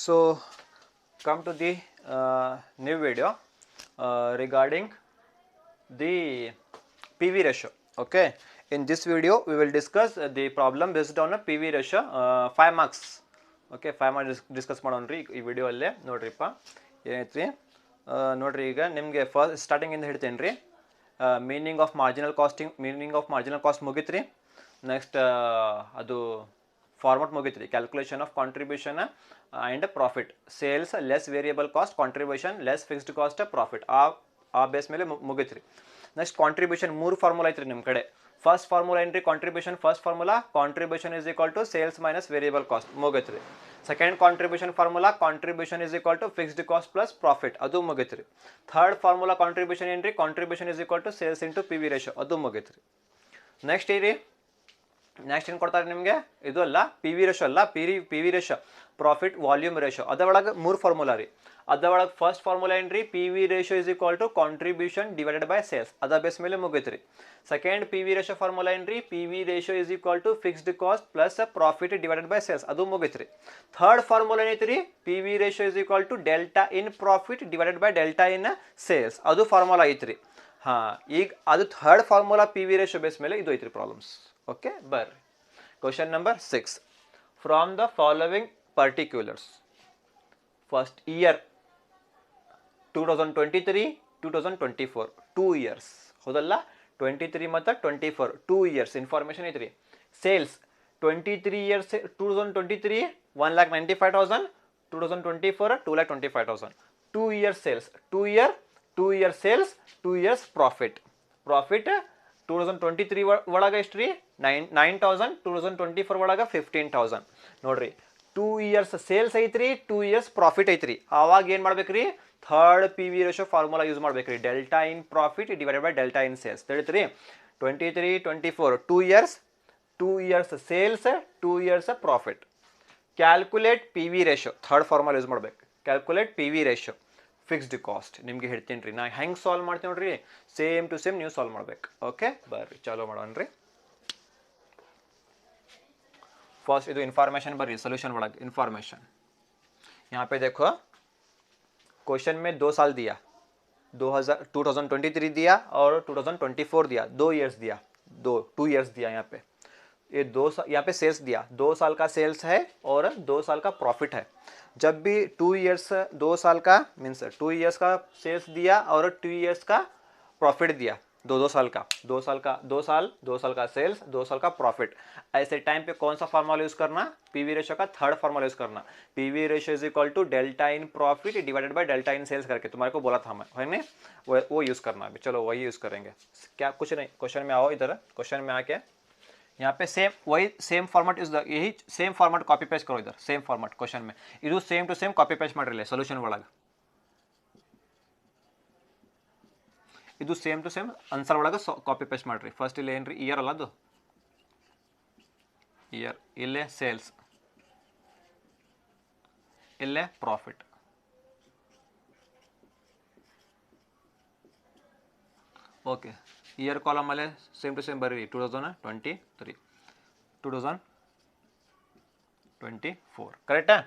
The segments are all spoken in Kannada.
So come to the new video regarding the PV ratio. Okay, in this video we will discuss the problem based on a PV ratio 5 marks. Okay, 5 marks discuss ಮಾಡೋಣ್ರಿ ಈ ವಿಡಿಯೋ ಅಲ್ಲೇ ನೋಡ್ರಿಪ್ಪ ಏನೈತ್ರಿ ನೋಡ್ರಿ ಈಗ ನಿಮಗೆ ಫಸ್ಟ್ ಸ್ಟಾರ್ಟಿಂಗ್ ಇಂದ ಹೇಳ್ತೇನೆ ರೀ ಮೀನಿಂಗ್ ಆಫ್ ಮಾರ್ಜಿನಲ್ ಕಾಸ್ಟ್ ಮುಗಿತ್ರಿ ನೆಕ್ಸ್ಟ್ ಅದು ಫಾರ್ಮಟ್ ಮುಗಿತ್ರಿ calculation of contribution and profit sales less variable cost contribution less fixed cost profit ಆ ಬೇಸ್ ಮೇಲೆ ಮುಗಿತ್ರಿ ನೆಕ್ಸ್ಟ್ ಕಾಂಟ್ರಿಬ್ಯೂಷನ್ 3 ಫಾರ್ಮುಲಾ ಐತ್ರಿ ನಿಮ್ಮ ಕಡೆ ಫಸ್ಟ್ ಫಾರ್ಮುಲಾ ಏನ್ರಿ contribution first formula contribution is equal to sales minus variable cost ಮುಗಿತ್ರಿ second contribution formula contribution is equal to fixed cost plus profit ಅದು ಮುಗಿತ್ರಿ ಥರ್ಡ್ ಫಾರ್ಮುಲಾ ಕಾಂಟ್ರಿಬ್ಯೂಷನ್ ಏನ್ರಿ contribution is equal to sales into P V ratio ಅದು ಮುಗಿತ್ರಿ ನೆಕ್ಸ್ಟ್ ಏರಿ ನೆಕ್ಸ್ಟ್ ಏನು ಕೊಡ್ತಾರೆ ನಿಮಗೆ ಇದು ಅಲ್ಲ ಪಿ ವಿ ರೇಷೋ ಅಲ್ಲ P V ratio profit volume ratio ಅದರೊಳಗೆ 3 ಫಾರ್ಮುಲಾ ರೀ ಅದರೊಳಗೆ ಫಸ್ಟ್ ಫಾರ್ಮುಲಾ ಏನ್ರಿ P V ratio is equal to contribution divided by sales ಅದ ಬೇಸ್ ಮೇಲೆ ಮುಗಿತ್ರಿ second P V ratio formula ಏನ್ರಿ P V ratio is equal to fixed cost plus profit divided by sales ಅದು ಮುಗಿತ್ರಿ ಥರ್ಡ್ ಫಾರ್ಮುಲಾ ಏನೈತ್ರಿ P V ratio is equal to delta in profit divided by delta in sales ಅದು ಫಾರ್ಮುಲಾ ಐತ್ರಿ ಹಾಂ ಈಗ ಅದು third formula P V ratio base ಮೇಲೆ ಇದು ಐತ್ರಿ ಪ್ರಾಬ್ಲಮ್ಸ್ ಓಕೆ ಬರ್ರಿ question number 6 from the following particulars first year 2023-2024 2 years hodalla 23 ಮತ್ತು 24 2 years information ಐತ್ರಿ sales 23 years 2023 1,95,000 2024 2,25,000 2 years sales 2 year sales 2 years profit 2023 ಒಳಗೆ ಎಷ್ಟು ರೀ 9,000 2024 ಒಳಗೆ 15,000 ನೋಡ್ರಿ 2 years ಸೇಲ್ಸ್ ಐತ್ರಿ 2 years ಪ್ರಾಫಿಟ್ ಐತ್ರಿ ಆವಾಗ ಏನು ಮಾಡ್ಬೇಕ್ರಿ third P V ratio formula use ಮಾಡ್ಬೇಕ್ರಿ delta in profit divided by delta in sales ತಿಳಿತ್ರಿ 23-24 2 years sales 2 years profit calculate P V ratio third formula use ಮಾಡ್ಬೇಕು calculate P V ratio fixed cost ನಿಮಗೆ ಹೇಳ್ತೀನಿ ರೀ ನಾ ಹೆಂಗೆ ಸಾಲ್ವ್ ಮಾಡ್ತೀನಿ ನೋಡ್ರಿ ಸೇಮ್ ಟು ಸೇಮ್ ನೀವು ಸಾಲ್ವ್ ಮಾಡ್ಬೇಕು ಓಕೆ ಬರ್ರಿ ಚಾಲೋ ಮಾಡೋಣ ರೀ फर्स्ट ಇದು इन्फॉर्मेशन बरी सोल्यूशन वाला इन्फॉर्मेशन यहाँ पे देखो क्वेश्चन में 2 साल दिया 2023 दिया और 2024 दिया 2 इयर्स दिया 2 इयर्स दिया यहाँ पे ये यहाँ पे सेल्स दिया 2 साल का सेल्स है और 2 साल का प्रॉफिट है जब भी 2 इयर्स 2 साल का मीन्स 2 इयर्स का सेल्स दिया और 2 इयर्स का प्रॉफिट दिया 2 साल का 2 साल का सेल्स 2 साल का प्रॉफिट ऐसे टाइम पे कौन सा फार्मूला यूज करना पीवी रेशियो का थर्ड फार्मूला यूज करना PV ratio is equal to delta in profit divided by delta in sales करके तुम्हारे को बोला था मैं है नहीं वो यूज करना अभी चलो वही यूज करेंगे क्या कुछ नहीं क्वेश्चन में आओ इधर क्वेश्चन में आके यहाँ पे सेम फॉर्मेट इज यही सेम फॉर्मेट कॉपी पेस्ट करो इधर सेम फॉर्मेट क्वेश्चन में ಇದು same to same copy paste ಮಾಡಿರಲಿ ಸೊಲ್ಯೂಷನ್ ಒಳಗೆ ಇದು ಸೇಮ್ ಟು ಸೇಮ್ ಆನ್ಸರ್ ಒಳಗೆ ಕಾಪಿ ಪೇಸ್ಟ್ ಮಾಡ್ರಿ ಫಸ್ಟ್ ಇಲ್ಲಿ ಏನ್ರಿ ಇಯರ್ ಅಲ್ಲ ಅದು ಇಯರ್ ಇಲ್ಲೇ ಸೇಲ್ಸ್ ಇಲ್ಲೇ ಪ್ರಾಫಿಟ್ ಓಕೆ ಇಯರ್ ಕಾಲಮ್ ಅಲ್ಲೇ ಸೇಮ್ ಟು ಸೇಮ್ ಬರೀರಿ 2024 ಕರೆಕ್ಟಾ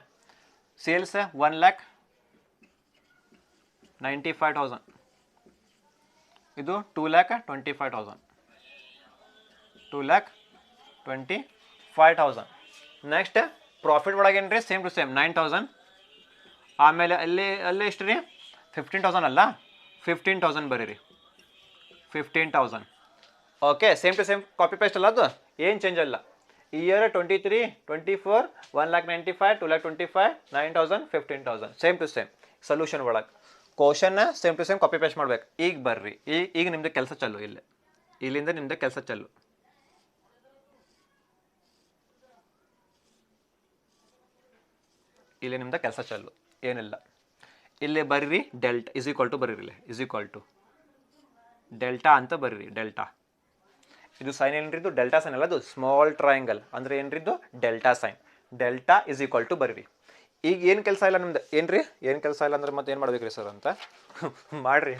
ಸೇಲ್ಸ್ 1,95,000 ಇದು 2,25,000 ನೆಕ್ಸ್ಟ್ ಪ್ರಾಫಿಟ್ ಒಳಗೆ ಏನ್ರಿ ಸೇಮ್ ಟು ಸೇಮ್ 9,000 ಆಮೇಲೆ ಅಲ್ಲೇ ಎಷ್ಟು ರೀ 15,000 ಅಲ್ಲ 15,000 ಬರೀರಿ 15,000 okay same to same copy paste ಅಲ್ಲ ಅದು ಏನು ಚೇಂಜ್ ಅಲ್ಲ year 23-24 1,95,000 2,25,000 9,000 15,000 same to same solution ಒಳಗೆ ಕ್ವಶನ್ನ same to same copy paste ಮಾಡ್ಬೇಕು ಈಗ ಬರ್ರಿ ಈಗ ನಿಮ್ದು ಕೆಲಸ ಚಾಲು ಇಲ್ಲಿಂದ ನಿಮ್ದು ಕೆಲಸ ಚಾಲು ಇಲ್ಲಿ ನಿಮ್ದು ಕೆಲಸ ಚಾಲು ಏನಿಲ್ಲ ಇಲ್ಲಿ ಬರೀರಿ ಡೆಲ್ಟಾ ಇಸ್ ಈಕ್ವಲ್ ಟು ಬರೀರಿ ಇಸ್ ಈಕ್ವಲ್ ಟು ಡೆಲ್ಟಾ ಅಂತ ಬರೀರಿ ಡೆಲ್ಟಾ ಇದು ಸೈನ್ ಏನ್ರಿದ್ದು ಡೆಲ್ಟಾ ಸೈನ್ ಅಲ್ಲ ಅದು ಸ್ಮಾಲ್ ಟ್ರಯಾಂಗಲ್ ಅಂದರೆ ಏನ್ರಿದ್ದು delta sign delta is equal to ಬರೀರಿ ಈಗ ಏನು ಕೆಲಸ ಇಲ್ಲ ನಿಮ್ದು ಏನ್ರಿ ಏನು ಕೆಲಸ ಇಲ್ಲ ಅಂದ್ರೆ ಮತ್ತೆ ಏನು ಮಾಡ್ಬೇಕ್ರಿ ಸರ್ ಅಂತ ಮಾಡ್ರಿ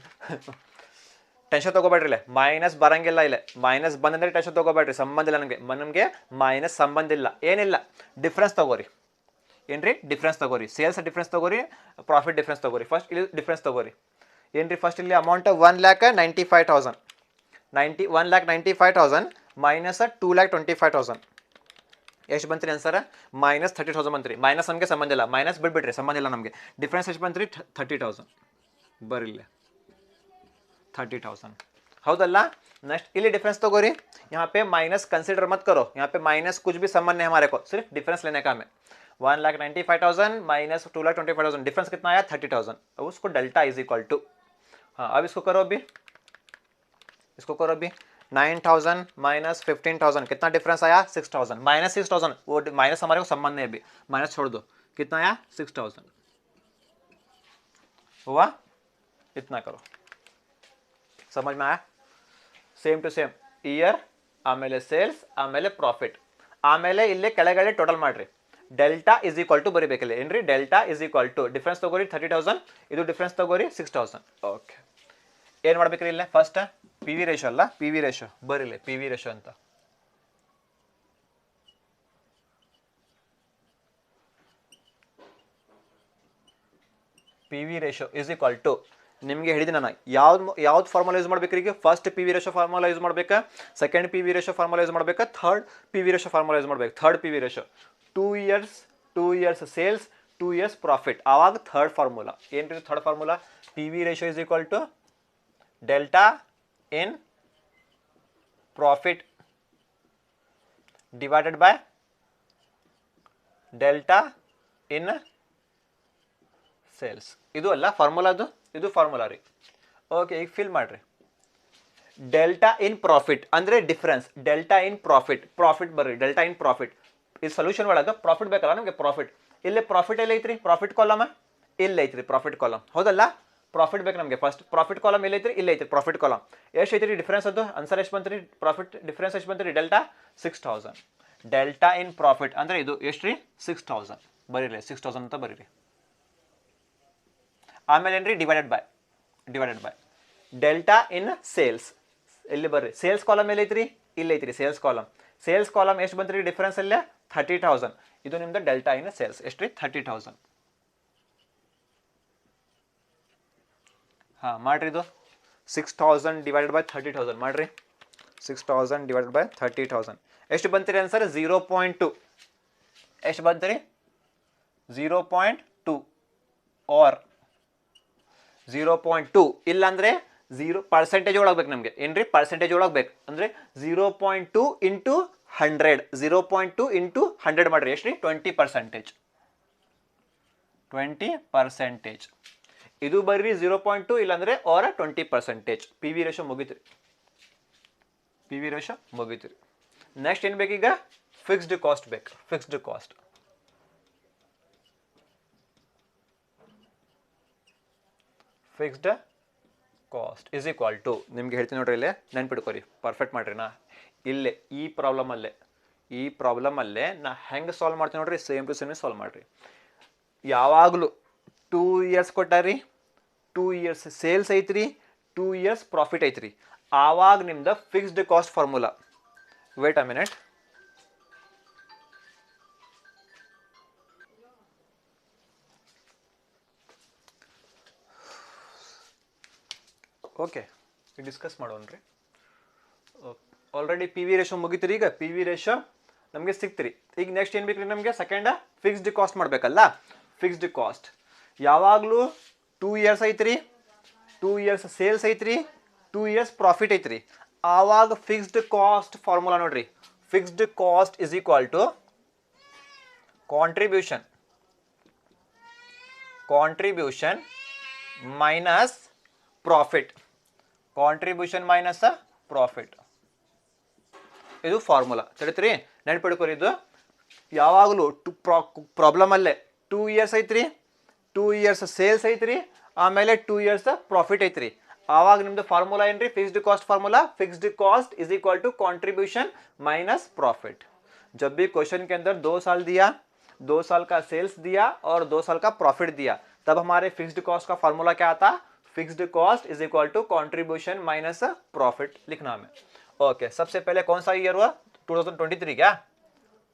ಟೆನ್ಷನ್ ತಗೋಬೇಡ್ರಿ ಇಲ್ಲೇ ಮೈನಸ್ ಬರಂಗಿಲ್ಲ ಇಲ್ಲೇ ಮೈನಸ್ ಬಂದಂದ್ರೆ ಟೆನ್ಷನ್ ತಗೋಬೇಡ್ರಿ ಸಂಬಂಧ ಇಲ್ಲ ನಮಗೆ ಮೈನಸ್ ಸಂಬಂಧ ಇಲ್ಲ ಏನಿಲ್ಲ ಡಿಫ್ರೆನ್ಸ್ ತಗೋರಿ ಏನ್ರಿ ಡಿಫ್ರೆನ್ಸ್ ತಗೋರಿ, ಸೇಲ್ಸ್ ಡಿಫ್ರೆನ್ಸ್ ತಗೋರಿ, ಪ್ರಾಫಿಟ್ ಡಿಫ್ರೆನ್ಸ್ ತಗೋರಿ. ಫಸ್ಟ್ ಇಲ್ಲಿ ಡಿಫ್ರೆನ್ಸ್ ತಗೋರಿ. ಏನ್ರಿ ಫಸ್ಟ್ ಇಲ್ಲಿ ಅಮೌಂಟ್ 1,95,000 1,95,000 ಮೈನಸ್ 2,25,000 ಎಷ್ಟು ಬಂತ್ರಿ ಆನ್ಸರ್? ಮೈನಸ್ 30,000 ಬಂತ್ರಿ. ಮೈನಸ್ ನಮಗೆ ಸಂಬಂಧ ಇಲ್ಲ, ಮೈನಸ್ ಬಿಟ್ಬಿಟ್ರಿ, ಸಂಬಂಧ ಇಲ್ಲ ನಮಗೆ. ಡಿಫ್ರೆನ್ಸ್ ಎಷ್ಟು ಬಂತ್ರಿ? 30,000 ಬರಿಲ್ಲ 30,000 ಹೌದಲ್ಲ. नेक्स्ट इली डिफरेंस तो गोरी, यहाँ पे माइनस कंसिडर मत करो, यहाँ पे माइनस कुछ भी संबंध नहीं हमारे को, सिर्फ डिफरेंस लेने का हमें. 1,95,000 माइनस 2,25,000 डिफरेंस कितना आया? 30,000. अब उसको डेल्टा इज इक्वल टू, हाँ अब इसको करो अभी, इसको करो अभी. 9,000 माइनस 15,000 कितना डिफरेंस आया? 6,000. माइनस 6,000, वो माइनस हमारे को संबंध नहीं, अभी माइनस छोड़ दो. कितना आया? 6,000 हुआ. इतना करो, समझ में आया? ಸೇಮ್ ಟು ಸೇಮ್ ಇಯರ್, ಆಮೇಲೆ ಸೇಲ್ಸ್, ಆಮೇಲೆ ಪ್ರಾಫಿಟ್, ಆಮೇಲೆ ಇಲ್ಲಿ ಕೆಳಗಡೆ ಟೋಟಲ್ ಮಾಡ್ರಿ. ಡೆಲ್ಟಾ ಇಸ್ ಈಕ್ವಲ್ ಟು ಬರಿಬೇಕಿಲ್ಲ ಏನ್ರಿ? Delta is equal to difference ತಗೋರಿ 30,000, ಇದು ಡಿಫ್ರೆನ್ಸ್ ತಗೋರಿ 6,000. ಓಕೆ, ಏನು ಮಾಡ್ಬೇಕ್ರಿ ಇಲ್ಲೇ? ಫಸ್ಟ್ ಪಿ ವಿ ರೇಷೋ ಅಲ್ಲ, ಪಿ ವಿ ರೇಷೋ ಬರಿಲಿ, ಪಿ ವಿ ರೇಷೋ ಅಂತ. P V ratio is equal to ನಿಮಗೆ ಹೇಳಿದೆ ನಾನು ಯಾವ್ದು ಫಾರ್ಮುಲಾ ಯೂಸ್ ಮಾಡ್ಬೇಕ್ರಿ ಈಗ? First P V ratio formula use ಮಾಡ್ಬೇಕಾ, second P V ratio formula use ಮಾಡ್ಬೇಕಾ, third P V ratio formula use ಮಾಡ್ಬೇಕು? Third P V ratio 2 years sales, 2 years profit, ಆವಾಗ ಥರ್ಡ್ ಫಾರ್ಮುಲಾ ಏನ್ರಿ? Third formula P V ratio is equal to delta in profit divided by delta in sales. ಇದು ಅಲ್ಲ ಫಾರ್ಮುಲಾದು, ಇದು ಫಾರ್ಮುಲಾ ರೀ. ಓಕೆ, ಈಗ ಫಿಲ್ ಮಾಡ್ರಿ. ಡೆಲ್ಟಾ ಇನ್ ಪ್ರಾಫಿಟ್ ಅಂದ್ರೆ difference, delta in profit, profit ಬರ್ರಿ, ಡೆಲ್ಟಾ ಇನ್ ಪ್ರಾಫಿಟ್. ಈ ಸೊಲ್ಯೂಷನ್ ಒಳಗೆ ಪ್ರಾಫಿಟ್ ಬೇಕಲ್ಲ ನಮಗೆ, ಪ್ರಾಫಿಟ್. ಇಲ್ಲಿ ಪ್ರಾಫಿಟ್ ಎಲ್ಲ ಐತ್ರಿ, ಪ್ರಾಫಿಟ್ ಕಾಲಮ್ ಇಲ್ಲ ಐತ್ರಿ, ಪ್ರಾಫಿಟ್ ಕಾಲಮ್ ಹೌದಲ್ಲ. ಪ್ರಾಫಿಟ್ ಬೇಕು ನಮಗೆ. ಫಸ್ಟ್ ಪ್ರಾಫಿಟ್ ಕಾಲಮ್ ಇಲ್ಲ ಐತ್ರಿ, ಇಲ್ಲ ಐತ್ರಿ ಪ್ರಾಫಿಟ್ ಕಾಲಮ್. ಎಷ್ಟು ಐತ್ರಿ ಡಿಫ್ರೆನ್ಸ್? ಅದು ಆನ್ಸರ್ ಎಷ್ಟು ಬಂತ್ರಿ? ಪ್ರಾಫಿಟ್ ಡಿಫ್ರೆನ್ಸ್ ಎಷ್ಟು ಬಂತ್ರಿ? ಡೆಲ್ಟಾ 6,000. ಡೆಲ್ಟಾ ಇನ್ ಪ್ರಾಫಿಟ್ ಅಂದ್ರೆ ಇದು ಎಷ್ಟು ರೀ? 6,000 ಬರೀರಿ, 6,000 ಅಂತ ಬರೀರಿ. ಆಮೇಲೆ ಏನ್ರಿ? Divided by delta in sales. ಇಲ್ಲಿ ಬರ್ರಿ, ಸೇಲ್ಸ್ ಕಾಲಮ್ ಎಲ್ಲ ಐತ್ರಿ? ಇಲ್ಲ ಐತ್ರಿ ಸೇಲ್ಸ್ ಕಾಲಮ್. ಸೇಲ್ಸ್ ಕಾಲಮ್ ಎಷ್ಟು ಬಂತ್ರಿ ಡಿಫರೆನ್ಸ್? ಅಲ್ಲೇ 30,000. ಇದು ನಿಮ್ದು ಡೆಲ್ಟಾ ಇನ್ ಸೇಲ್ಸ್ ಎಷ್ಟು ರೀ? 30,000. ಹಾಂ ಮಾಡ್ರಿ, ಇದು 6,000 ಡಿವೈಡೆಡ್ ಬೈ 30,000 ಮಾಡ್ರಿ. 6,000 ಡಿವೈಡೆಡ್ ಬೈ 30,000 ಎಷ್ಟು ಬಂತೀರಿ ಆನ್ಸರ್? 0.2. ಎಷ್ಟು ಬಂತೀರಿ? 0.2 ಆರ್ 0.2. ಇಲ್ಲಾಂದ್ರೆ 0% ಒಳಗ್ಬೇಕು ನಮಗೆ. ಏನ್ರಿ? ಪರ್ಸೆಂಟೇಜ್ ಒಳಗ್ಬೇಕು ಅಂದ್ರೆ 0.2 ಇಂಟು 100. 0.2 ಇಂಟು 100 ಮಾಡ್ರಿ. ಎಷ್ಟು ರೀ? 20%. 20%. ಇದು ಬರ್ರಿ 0.2 ಇಲ್ಲಾಂದ್ರೆ ಆರ್ 20%. ಪಿ ವಿ ರೇಷೋ ಮುಗಿತ್ರಿ, ಪಿ ವಿ ರೇಷೋ ಮುಗಿತ್ರಿ. ನೆಕ್ಸ್ಟ್ ಏನು ಬೇಕೀಗ? ಫಿಕ್ಸ್ಡ್ ಕಾಸ್ಟ್ ಬೇಕು. Fixed cost fixed cost is equal to ನಿಮ್ಗೆ ಹೇಳ್ತೀನಿ ನೋಡ್ರಿ, ಇಲ್ಲೇ ನೆನ್ಪಿಟ್ಕೊರಿ, ಪರ್ಫೆಕ್ಟ್ ಮಾಡ್ರಿ. ನಾ ಇಲ್ಲೇ ಈ ಪ್ರಾಬ್ಲಮಲ್ಲೇ ನಾ ಹೆಂಗೆ ಸಾಲ್ವ್ ಮಾಡ್ತೀನಿ ನೋಡ್ರಿ, ಸೇಮ್ ಟು ಸೇಮ್ ಸಾಲ್ವ್ ಮಾಡ್ರಿ. ಯಾವಾಗಲೂ 2 ಇಯರ್ಸ್ ಕೊಟ್ಟಾರಿ, 2 ಇಯರ್ಸ್ ಸೇಲ್ಸ್ ಐತ್ರಿ, 2 ಇಯರ್ಸ್ ಪ್ರಾಫಿಟ್ ಐತ್ರಿ, ಆವಾಗ ನಿಮ್ದು fixed cost formula. Wait a minute. Okay, discuss ಮಾಡೋಣ್ರಿ. ಆಲ್ರೆಡಿ ಪಿ ವಿ ರೇಷೋ ಮುಗಿತೀರಿ. ಈಗ ಪಿ ವಿ ರೇಷೋ ನಮಗೆ ಸಿಕ್ತಿರಿ. ಈಗ ನೆಕ್ಸ್ಟ್ ಏನು ಬೇಕ್ರಿ ನಮಗೆ? ಸೆಕೆಂಡ್ ಫಿಕ್ಸ್ಡ್ ಕಾಸ್ಟ್ ಮಾಡಬೇಕಲ್ಲ. ಫಿಕ್ಸ್ಡ್ ಕಾಸ್ಟ್ ಯಾವಾಗಲೂ 2 ಇಯರ್ಸ್ ಐತ್ರಿ, 2 ಇಯರ್ಸ್ ಸೇಲ್ಸ್ ಐತ್ರಿ, 2 ಇಯರ್ಸ್ ಪ್ರಾಫಿಟ್ ಐತ್ರಿ, ಆವಾಗ ಫಿಕ್ಸ್ಡ್ ಕಾಸ್ಟ್ ಫಾರ್ಮುಲಾ ನೋಡ್ರಿ. Fixed cost is equal to contribution minus profit. Contribution minus profit, ಇದು ಫಾರ್ಮುಲಾ. ತಿಳಿತ್ರಿ? ನೆನ್ಪಿಡ್ಕೊರಿ. ಇದು ಯಾವಾಗಲೂ ಪ್ರಾಬ್ಲಮಲ್ಲೇ 2 ಇಯರ್ಸ್ ಐತ್ರಿ, 2 ಇಯರ್ಸ್ ಸೇಲ್ಸ್ ಐತ್ರಿ, ಆಮೇಲೆ 2 ಇಯರ್ಸ್ ಪ್ರಾಫಿಟ್ ಐತ್ರಿ, आवाग निम्दु फार्मूला एन्री fixed cost formula fixed cost is equal to contribution minus profit. जब भी क्वेश्चन के अंदर 2 साल दिया, 2 साल का सेल्स दिया और 2 साल का प्रॉफिट दिया, तब हमारे फिक्स्ड कॉस्ट का फार्मूला क्या आता? Fixed cost is equal to contribution minus profit लिखना हमें। ओके, सबसे पहले कौन सा ईयर हुआ? 2023 क्या?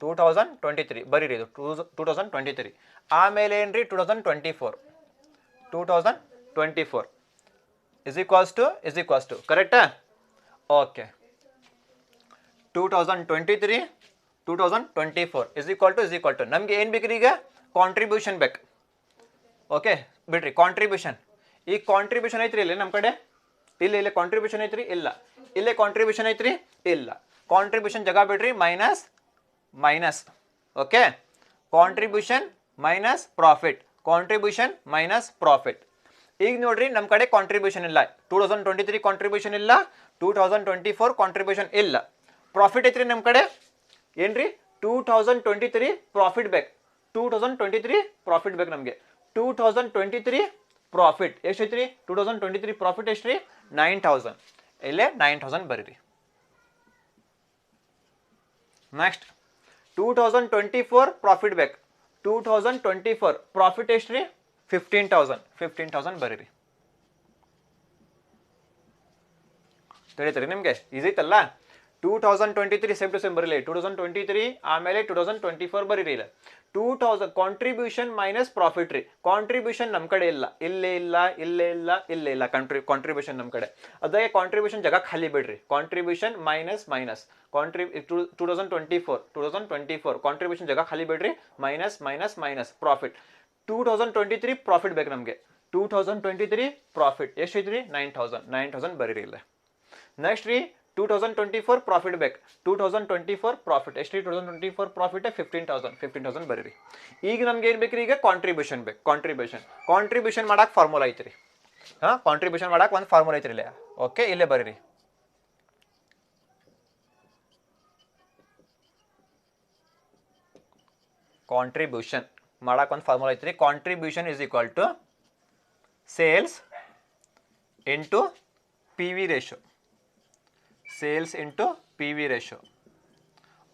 2023 ಬರೀರಿ ಇದು 2023. ಆಮೇಲೆ ಏನ್ರಿ 2024 is equals to ಕರೆಕ್ಟಾ? ಓಕೆ 2023 2024 is equal to ನಮ್ಗೆ ಏನು ಬೇಕ್ರಿ ಈಗ ಕಾಂಟ್ರಿಬ್ಯೂಷನ್ ಬೇಕು. ಓಕೆ ಬಿಡ್ರಿ ಕಾಂಟ್ರಿಬ್ಯೂಷನ್. ಈ ಕಾಂಟ್ರಿಬ್ಯೂಷನ್ ಐತ್ರಿ ಇಲ್ಲಿ ನಮ್ಮ ಕಡೆ, ಇಲ್ಲ ಕಾಂಟ್ರಿಬ್ಯೂಷನ್ ಐತ್ರಿ, ಇಲ್ಲ ಇಲ್ಲೇ ಕಾಂಟ್ರಿಬ್ಯೂಷನ್ ಐತ್ರಿ, ಇಲ್ಲ ಕಾಂಟ್ರಿಬ್ಯೂಷನ್ ಜಾಗ ಬಿಡ್ರಿ, minus. Okay contribution minus profit, contribution minus profit. ಈಗ ನೋಡ್ರಿ ನಮ್ಮ ಕಡೆ ಕಾಂಟ್ರಿಬ್ಯೂಷನ್ ಇಲ್ಲ, 2023 ಕಾಂಟ್ರಿಬ್ಯೂಷನ್ ಇಲ್ಲ, 2024 ಕಾಂಟ್ರಿಬ್ಯೂಷನ್ ಇಲ್ಲ. ಪ್ರಾಫಿಟ್ ಐತ್ರಿ ನಮ್ಮ ಕಡೆ ಏನ್ರಿ 2023 ಪ್ರಾಫಿಟ್ ಬೇಕು, 2023 ಪ್ರಾಫಿಟ್ ಬೇಕು ನಮಗೆ. 2023 ಪ್ರಾಫಿಟ್ ಎಷ್ಟೈತ್ರಿ? 2023 ಪ್ರಾಫಿಟ್ ಎಷ್ಟ್ರಿ? 9000. ಇಲ್ಲೇ 9000 ಬರೀರಿ. ನೆಕ್ಸ್ಟ್ 2024 ಪ್ರಾಫಿಟ್ ಬೇಕು, 2024 ಪ್ರಾಫಿಟ್ ಎಷ್ಟ್ರಿ? 15,000 ಬರೀರಿ. ತಿಳಿತ್ರಿ ನಿಮಗೆ? ಈಸಿ ಐತಲ್ಲ. 2023 ಸೇಮ್ ಟು ಸೇಮ್ ಬರೀಲಿ, 2023 ಆಮೇಲೆ 2024 ಬರೀರಿ. ಇಲ್ಲ 2000 ಕಾಂಟ್ರಿಬ್ಯೂಷನ್ ಮೈನಸ್ ಪ್ರಾಫಿಟ್ ರೀ. ಕಾಂಟ್ರಿಬ್ಯೂಷನ್ ನಮ್ಮ ಕಡೆ ಇಲ್ಲ, ಇಲ್ಲೇ ಇಲ್ಲ ಕಾಂಟ್ರಿಬ್ಯೂಷನ್ ನಮ್ಮ ಕಡೆ. ಅದೇ ಕಾಂಟ್ರಿಬ್ಯೂಷನ್ ಜಾಗ ಖಾಲಿ ಬಿಡ್ರಿ. ಕಾಂಟ್ರಿಬ್ಯೂಷನ್ ಮೈನಸ್ 2024 ಕಾಂಟ್ರಿಬ್ಯೂಷನ್ ಜಾಗ ಖಾಲಿ ಬಿಡ್ರಿ, ಮೈನಸ್ ಪ್ರಾಫಿಟ್. 2023 ಪ್ರಾಫಿಟ್ ಬೇಕು ನಮಗೆ, 2023 ಪ್ರಾಫಿಟ್ ಎಷ್ಟೈತ್ರಿ? 9000 ಬರೀರಿ ಇಲ್ಲ. ನೆಕ್ಸ್ಟ್ ರೀ 2024 ಪ್ರಾಫಿಟ್ ಬೇಕು, 2024 ಪ್ರಾಫಿಟ್ ಎಷ್ಟ್ರಿ? 2024 ಪ್ರಾಫಿಟ್ 15,000 ಬರೀರಿ. ಈಗ ನಮ್ಗೆ ಏನು ಬೇಕ್ರಿ? ಈಗ ಕಾಂಟ್ರಿಬ್ಯೂಷನ್ ಬೇಕು. ಕಾಂಟ್ರಿಬ್ಯೂಷನ್ ಮಾಡಕ್ಕೆ ಫಾರ್ಮುಲಾ ಐತ್ರಿ. ಕಾಂಟ್ರಿಬ್ಯೂಷನ್ ಮಾಡಕ್ಕೆ ಒಂದು ಫಾರ್ಮುಲಾ ಐತ್ರಿ ಇಲ್ಲೇ. ಓಕೆ ಇಲ್ಲೇ ಬರೀರಿ. ಕಾಂಟ್ರಿಬ್ಯೂಷನ್ ಮಾಡಕ್ಕೆ ಒಂದು ಫಾರ್ಮುಲಾ ಐತ್ರಿ. Contribution is equal to sales into P V ratio. Sales into P V ratio.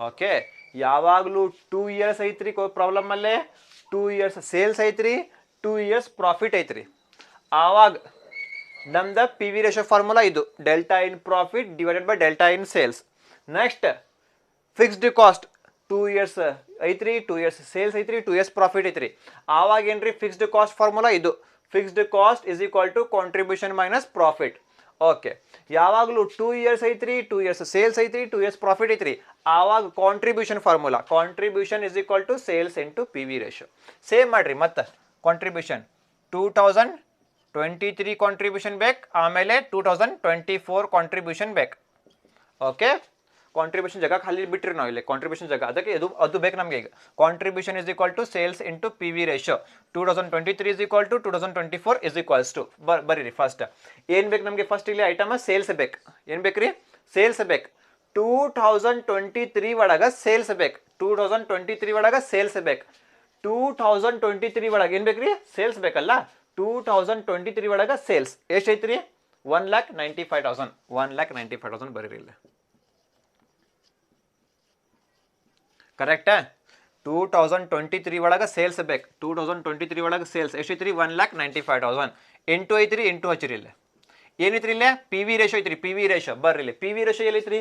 Okay ಯಾವಾಗಲೂ 2 ಇಯರ್ಸ್ ಐತ್ರಿ ಪ್ರಾಬ್ಲಮ್ ಅಲ್ಲೇ. 2 ಇಯರ್ಸ್ ಸೇಲ್ಸ್ ಐತ್ರಿ, 2 ಇಯರ್ಸ್ ಪ್ರಾಫಿಟ್ ಐತ್ರಿ. ಆವಾಗ ನಮ್ದು ಪಿ ವಿ ರೇಷೋ ಫಾರ್ಮುಲಾ ಇದು, delta in profit divided by delta in sales. Next fixed cost 2 years ಐತ್ರಿ, 2 ಇಯರ್ಸ್ ಸೇಲ್ಸ್ ಐತ್ರಿ, 2 ಇಯರ್ಸ್ ಪ್ರಾಫಿಟ್ ಐತ್ರಿ. ಆವಾಗ ಏನ್ರಿ ಫಿಕ್ಸ್ಡ್ ಕಾಸ್ಟ್ ಫಾರ್ಮುಲಾ ಇದು. Fixed cost is equal to contribution minus profit. Okay ಯಾವಾಗಲೂ 2 ಇಯರ್ಸ್ ಐತ್ರಿ, 2 ಇಯರ್ಸ್ ಸೇಲ್ಸ್ ಐತ್ರಿ, 2 ಇಯರ್ಸ್ ಪ್ರಾಫಿಟ್ ಐತ್ರಿ. ಆವಾಗ contribution formula, contribution is equal to sales into P V ratio. Same ಮಾಡ್ರಿ ಮತ್ತೆ. ಕಾಂಟ್ರಿಬ್ಯೂಷನ್ 2023 ಕಾಂಟ್ರಿಬ್ಯೂಷನ್ ಬೇಕು, ಆಮೇಲೆ 2024 ಕಾಂಟ್ರಿಬ್ಯೂಷನ್ ಬೇಕು. ಓಕೆ ಕಾಂಟ್ರಿಬ್ಯೂಷನ್ ಜಾಗ ಖಾಲಿ ಬಿಟ್ರಿ ನಾವು ಇಲ್ಲಿ, ಕಾಂಟ್ರಿಬ್ಯೂಷನ್ ಜಾಗ ಅದಕ್ಕೆ ಅದು ಬೇಕು ನಮಗೆ. ಈಗ contribution is equal to sales into P V ratio. 2023 is equal to 2024 is equals to ಬರೀರಿ. ಫಸ್ಟ್ ಏನು ಬೇಕು ನಮಗೆ? ಫಸ್ಟ್ ಇಲ್ಲಿ ಐಟಮ್ ಸೇಲ್ಸ್ ಬೇಕು. ಏನು ಬೇಕ್ರಿ? ಸೇಲ್ಸ್ ಬೇಕು. 2023 ಒಳಗೆ ಸೇಲ್ಸ್ ಬೇಕು, 2023 ಒಳಗೆ ಸೇಲ್ಸ್ ಬೇಕು. 2023 ಒಳಗೆ ಏನು ಬೇಕ್ರಿ? ಸೇಲ್ಸ್ ಬೇಕಲ್ಲ. 2023 ಒಳಗೆ ಸೇಲ್ಸ್ ಎಷ್ಟೈತ್ರಿ? 1,95,000 ಬರೀರಿ ಇಲ್ಲ. ಕರೆಕ್ಟಾ? 2023 ಒಳಗೆ ಸೇಲ್ಸ್ ಬೇಕು, 2023 ಒಳಗೆ ಸೇಲ್ಸ್ ಎಷ್ಟೈತ್ರಿ? 1,95,000 ಇಂಟು ಐತ್ರಿ, ಇಂಟು ಹಚ್ಚಿರಿ ಇಲ್ಲ. ಏನೈತ್ರಿ ಇಲ್ಲೇ? ಪಿ ವಿ ರೇಷೋ ಐತ್ರಿ. ಪಿ ವಿ ರೇಷೋ ಬರ್ರಿ ಇಲ್ಲಿ. ಪಿ ವಿ ರೇಷೋ ಎಲ್ಲೈತ್ರಿ?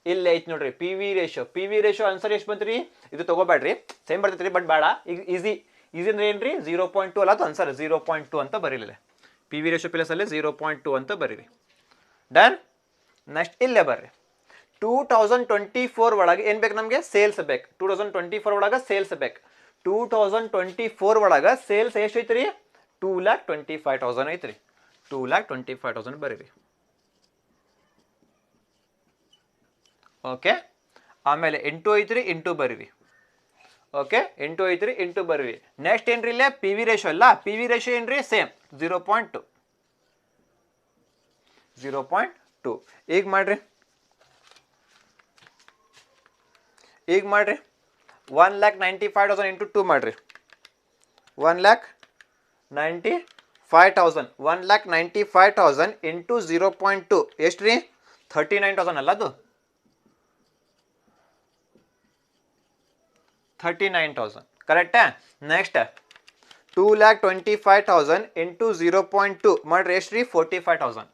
ಇಲ್ಲೇ ಐತಿ ನೋಡ್ರಿ P V ratio. P V ratio answer ಎಷ್ಟು ಬಂತ್ರಿ? ಇದು ತಗೋಬೇಡ್ರಿ, ಸೇಮ್ ಬರ್ತೈತ್ರಿ, ಬಟ್ ಬೇಡ. ಈಗ ಈಸಿ ಅಂದ್ರೆ ಏನ್ರಿ? 0.2 ಅಲ್ಲ, ಅದು ಆನ್ಸರ್ 0.2 ಅಂತ ಬರೀಲಿಲ್ಲ. ಪಿ ವಿ ರೇಷೋ ಪ್ಲಸ್ ಅಲ್ಲಿ 0.2 ಅಂತ ಬರೀರಿ. ಡನ್. ನೆಕ್ಸ್ಟ್ ಇಲ್ಲೇ ಬರ್ರಿ. 2024 ಒಳಗೆ ಏನು ಬೇಕು ನಮಗೆ? ಸೇಲ್ಸ್ ಬೇಕು. 2024 ಒಳಗೆ ಸೇಲ್ಸ್ ಬೇಕು. 2024 ಒಳಗೆ ಸೇಲ್ಸ್ ಎಷ್ಟು ಐತ್ರಿ? 2,25,000 ಐತ್ರಿ. 2,25,000 ಬರೀರಿ. ಓಕೆ ಆಮೇಲೆ ಇಂಟು ಐತ್ರಿ, ಇಂಟು ಬರೀರಿ. ಓಕೆ ಇಂಟು ಐತ್ರಿ, ಇಂಟು ಬರೀರಿ. ನೆಕ್ಸ್ಟ್ ಏನ್ರಿ ಇಲ್ಲೇ? ಪಿ ವಿ ರೇಷೋ ಅಲ್ಲ. ಪಿ ವಿ ರೇಷೋ ಏನ್ರಿ? ಸೇಮ್ 0.2. ಈಗ ಮಾಡ್ರಿ. 1,95,000 ಇಂಟು 2 ಮಾಡ್ರಿ. 1,95,000 1,95,000 ಇಂಟು 0.2 ಎಷ್ಟು ರೀ? 39,000 ಅಲ್ಲ ಅದು? 39,000 ಕರೆಕ್ಟಾ? ನೆಕ್ಸ್ಟ್ 2,25,000 ಇಂಟು 0.2 ಮಾಡ್ರಿ ಎಷ್ಟು ರೀ? 45,000.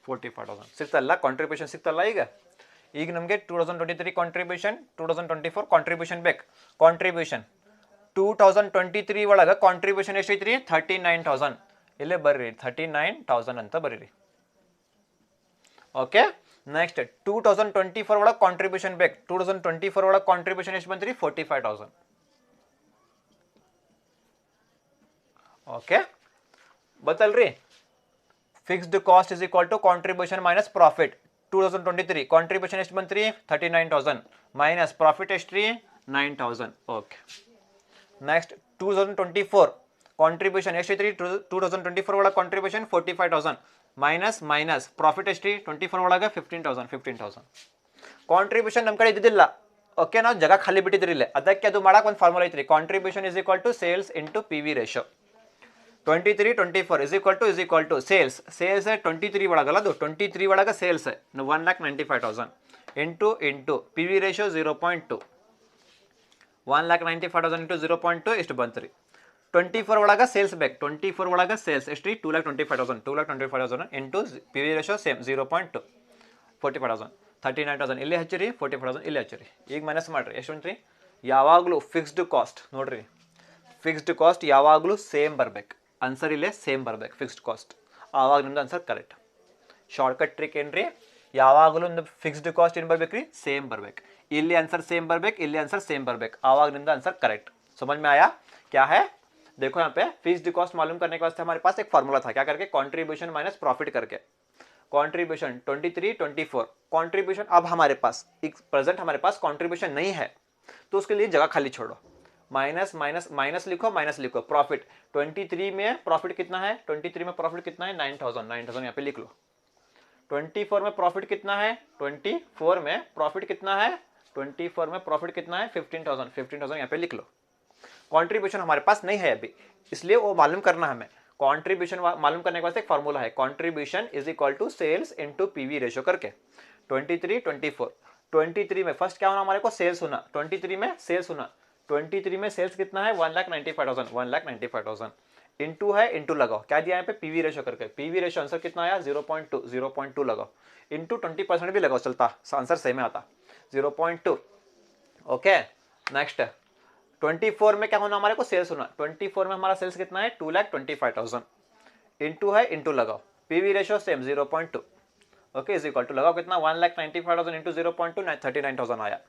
45,000 ಸಿಕ್ತಲ್ಲ, ಕಾಂಟ್ರಿಬ್ಯೂಷನ್ ಸಿಕ್ತಲ್ಲ. ಈಗ ನಮಗೆ 2023 ಕಾಂಟ್ರಿಬ್ಯೂಷನ್, 2024 ಕಾಂಟ್ರಿಬ್ಯೂಷನ್ ಬೇಕು. ಕಾಂಟ್ರಿಬ್ಯೂಷನ್ 2023 ಒಳಗೆ ಕಾಂಟ್ರಿಬ್ಯೂಷನ್ ಎಷ್ಟೈತ್ರಿ? 39,000. ಇಲ್ಲೇ ಬರ್ರಿ 39,000 ಅಂತ ಬರೀರಿ. ಓಕೆ, ನೆಕ್ಸ್ಟ್ 2024 ಒಳಗೆ ಕಾಂಟ್ರಿಬ್ಯೂಷನ್ ಬೇಕು. 2024 ಒಳಗೆ ಕಾಂಟ್ರಿಬ್ಯೂಷನ್ ಎಷ್ಟು ಬಂತ್ರಿ? 45,000. ಓಕೆ, ಬತ್ತಲ್ರಿ? Fixed cost is equal to contribution minus profit. 2023 contribution ಎಷ್ಟು ಬಂತ್ರಿ? 39,000 ಮೈನಸ್ ಪ್ರಾಫಿಟ್ ಎಷ್ಟು ರೀ? 9,000. ಓಕೆ, ನೆಕ್ಸ್ಟ್ 2024 ಕಾಂಟ್ರಿಬ್ಯೂಷನ್ ಎಷ್ಟೈತ್ರಿ? 2024 ಒಳಗೆ ಕಾಂಟ್ರಿಬ್ಯೂಷನ್ 45,000 ಮೈನಸ್ ಪ್ರಾಫಿಟ್ ಎಷ್ಟು ರೀ? 24 ಒಳಗೆ 15,000. ಕಾಂಟ್ರಿಬ್ಯೂಷನ್ ನಮ್ಮ ಕಡೆ ಇದ್ದಿದ್ದಿಲ್ಲ. ಓಕೆ, ನಾವು ಜಾಗ ಖಾಲಿ ಬಿಟ್ಟಿದ್ರಿ ಇಲ್ಲೇ. ಅದಕ್ಕೆ ಅದು ಮಾಡಕ್ಕೆ ಒಂದು ಫಾರ್ಮುಲಾ ಐತ್ರಿ. Contribution is equal to sales into P V ratio. 23-24 is equal to sales 23 ಒಳಗಲ್ಲ, ಅದು 23 ಒಳಗೆ sales 1,95,000 into P V ratio 0.2. 1,95,000 into 0.2 ಎಷ್ಟು ಬಂತು ರೀ? 24 ಒಳಗೆ ಸೇಲ್ಸ್ ಬೇಕು. 24 ಒಳಗೆ ಸೇಲ್ಸ್ ಎಷ್ಟು ರೀ? 2,25,000. 2,25,000 into P V ratio same 0.2. 45,000. 39,000 ಇಲ್ಲಿ ಹಚ್ಚಿರಿ, 45,000 ಇಲ್ಲಿ ಹಚ್ಚಿರಿ. ಈಗ ಮೈನಸ್ ಮಾಡಿರಿ, ಎಷ್ಟು ಉಂಟ್ರಿ? ಯಾವಾಗಲೂ ಫಿಕ್ಸ್ಡ್ ಕಾಸ್ಟ್ ನೋಡ್ರಿ, ಫಿಕ್ಸ್ಡ್ ಕಾಸ್ಟ್ ಯಾವಾಗಲೂ ಸೇಮ್ ಬರ್ಬೇಕು. ಆನ್ಸರ್ ಇಲ್ಲೇ ಸೇಮ್ ಬರ್ಬೇಕು, ಫಿಕ್ಸ್ಡ್ ಕಾಸ್ಟ್. ಆವಾಗ ನಿಮ್ದು ಆನ್ಸರ್ ಕರೆಕ್ಟ್. ಶಾರ್ಟ್ಕಟ್ ಟ್ರಿಕ್ ಏನ್ರಿ? ಯಾವಾಗಲೂ ಒಂದು ಫಿಕ್ಸ್ಡ್ ಕಾಸ್ಟ್ ಏನು ಬರ್ಬೇಕು ರೀ? ಸೇಮ್ ಬರ್ಬೇಕು. ಇಲ್ಲಿ आंसर सेम बरबेक, ಇಲ್ಲಿ आंसर सेम बरबेक. आवाज निम्न आंसर करेक्ट. समझ में आया? क्या है? देखो यहाँ पे फिक्स्ड कॉस्ट मालूम करने के वास्ते हमारे पास एक फार्मूला था, क्या करके? कंट्रीब्यूशन माइनस प्रॉफिट करके. Contribution 23-24 contribution. अब हमारे पास प्रेजेंट हमारे पास कंट्रीब्यूशन नहीं है, तो उसके लिए जगह खाली छोड़ो. माइनस माइनस माइनस लिखो, माइनस लिखो. प्रॉफिट 23 में प्रॉफिट कितना है? 23 में प्रॉफिट कितना है? 9,000 यहाँ पे लिख लो. 24 में प्रॉफिट कितना है? 24 में प्रॉफिट कितना है? 24 में प्रॉफिट कितना है? 15,000 यहाँ पे लिख लो. कंट्रीब्यूशन हमारे पास नहीं है अभी, इसलिए वो मालूम करना हमें. कंट्रीब्यूशन मालूम करने के वास्ते एक फार्मूला है, contribution is equal to sales into PV ratio करके. 23-24 23 में फर्स्ट क्या होना हमारे को? सेल्स होना. 23 में सेल्स होना. 23 में सेल्स कितना है? 1,95,000 इंटू है, इंटू लगाओ. क्या दिया यहाँ पे? पीवी रेशियो करके. पीवी रेशियो आंसर कितना आया? 0.2 लगाओ. इंटू 20% भी लगाओ, चलता आंसर सेम आता. 0.2. ओके, नेक्स्ट 24 में क्या होना हमारे को? सेल्स होना. 24 में हमारा सेल्स कितना है? 2,25,000 इंटू है, इंटू लगाओ. PV ratio same 0.2. Okay, is equal to लगाओ कितना? 1,95,000 इंटू 0.2 39,000 आया.